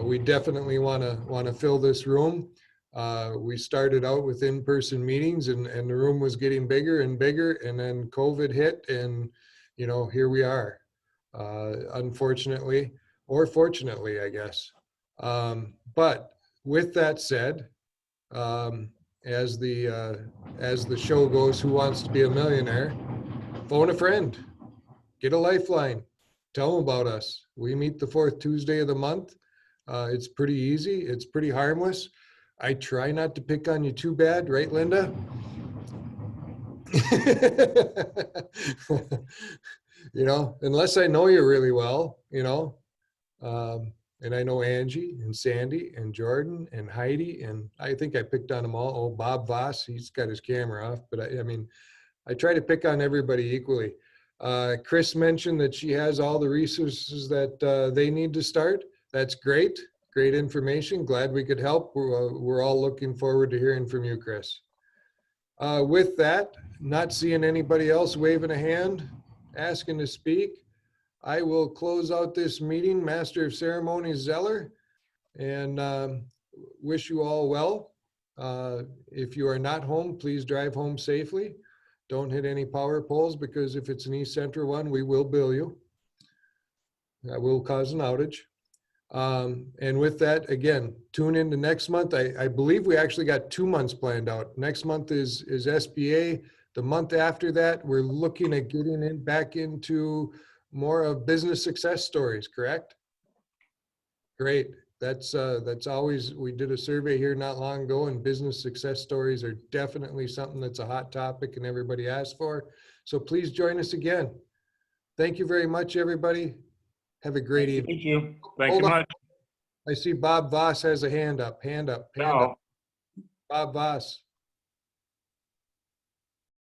We definitely want to fill this room. We started out with in-person meetings, and the room was getting bigger and bigger, and then COVID hit, and you know, here we are. Unfortunately, or fortunately, I guess. But with that said, as the show goes, Who Wants to Be a Millionaire? Phone a friend, get a lifeline, tell them about us. We meet the fourth Tuesday of the month. It's pretty easy. It's pretty harmless. I try not to pick on you too bad, right, Linda? You know, unless I know you really well, you know. And I know Angie and Sandy and Jordan and Heidi, and I think I picked on them all. Oh, Bob Voss, he's got his camera off, but I mean, I try to pick on everybody equally. Chris mentioned that she has all the resources that they need to start. That's great. Great information. Glad we could help. We're all looking forward to hearing from you, Chris. With that, not seeing anybody else waving a hand, asking to speak, I will close out this meeting, Master of Ceremonies Zeller, and wish you all well. If you are not home, please drive home safely. Don't hit any power poles, because if it's an East Central one, we will bill you. That will cause an outage. And with that, again, tune into next month. I believe we actually got 2 months planned out. Next month is SBA. The month after that, we're looking at getting back into more of business success stories, correct? Great. That's always, we did a survey here not long ago, and business success stories are definitely something that's a hot topic and everybody asks for. So please join us again. Thank you very much, everybody. Have a great evening. Thank you. Thank you much. I see Bob Voss has a hand up. Hand up. Bob Voss.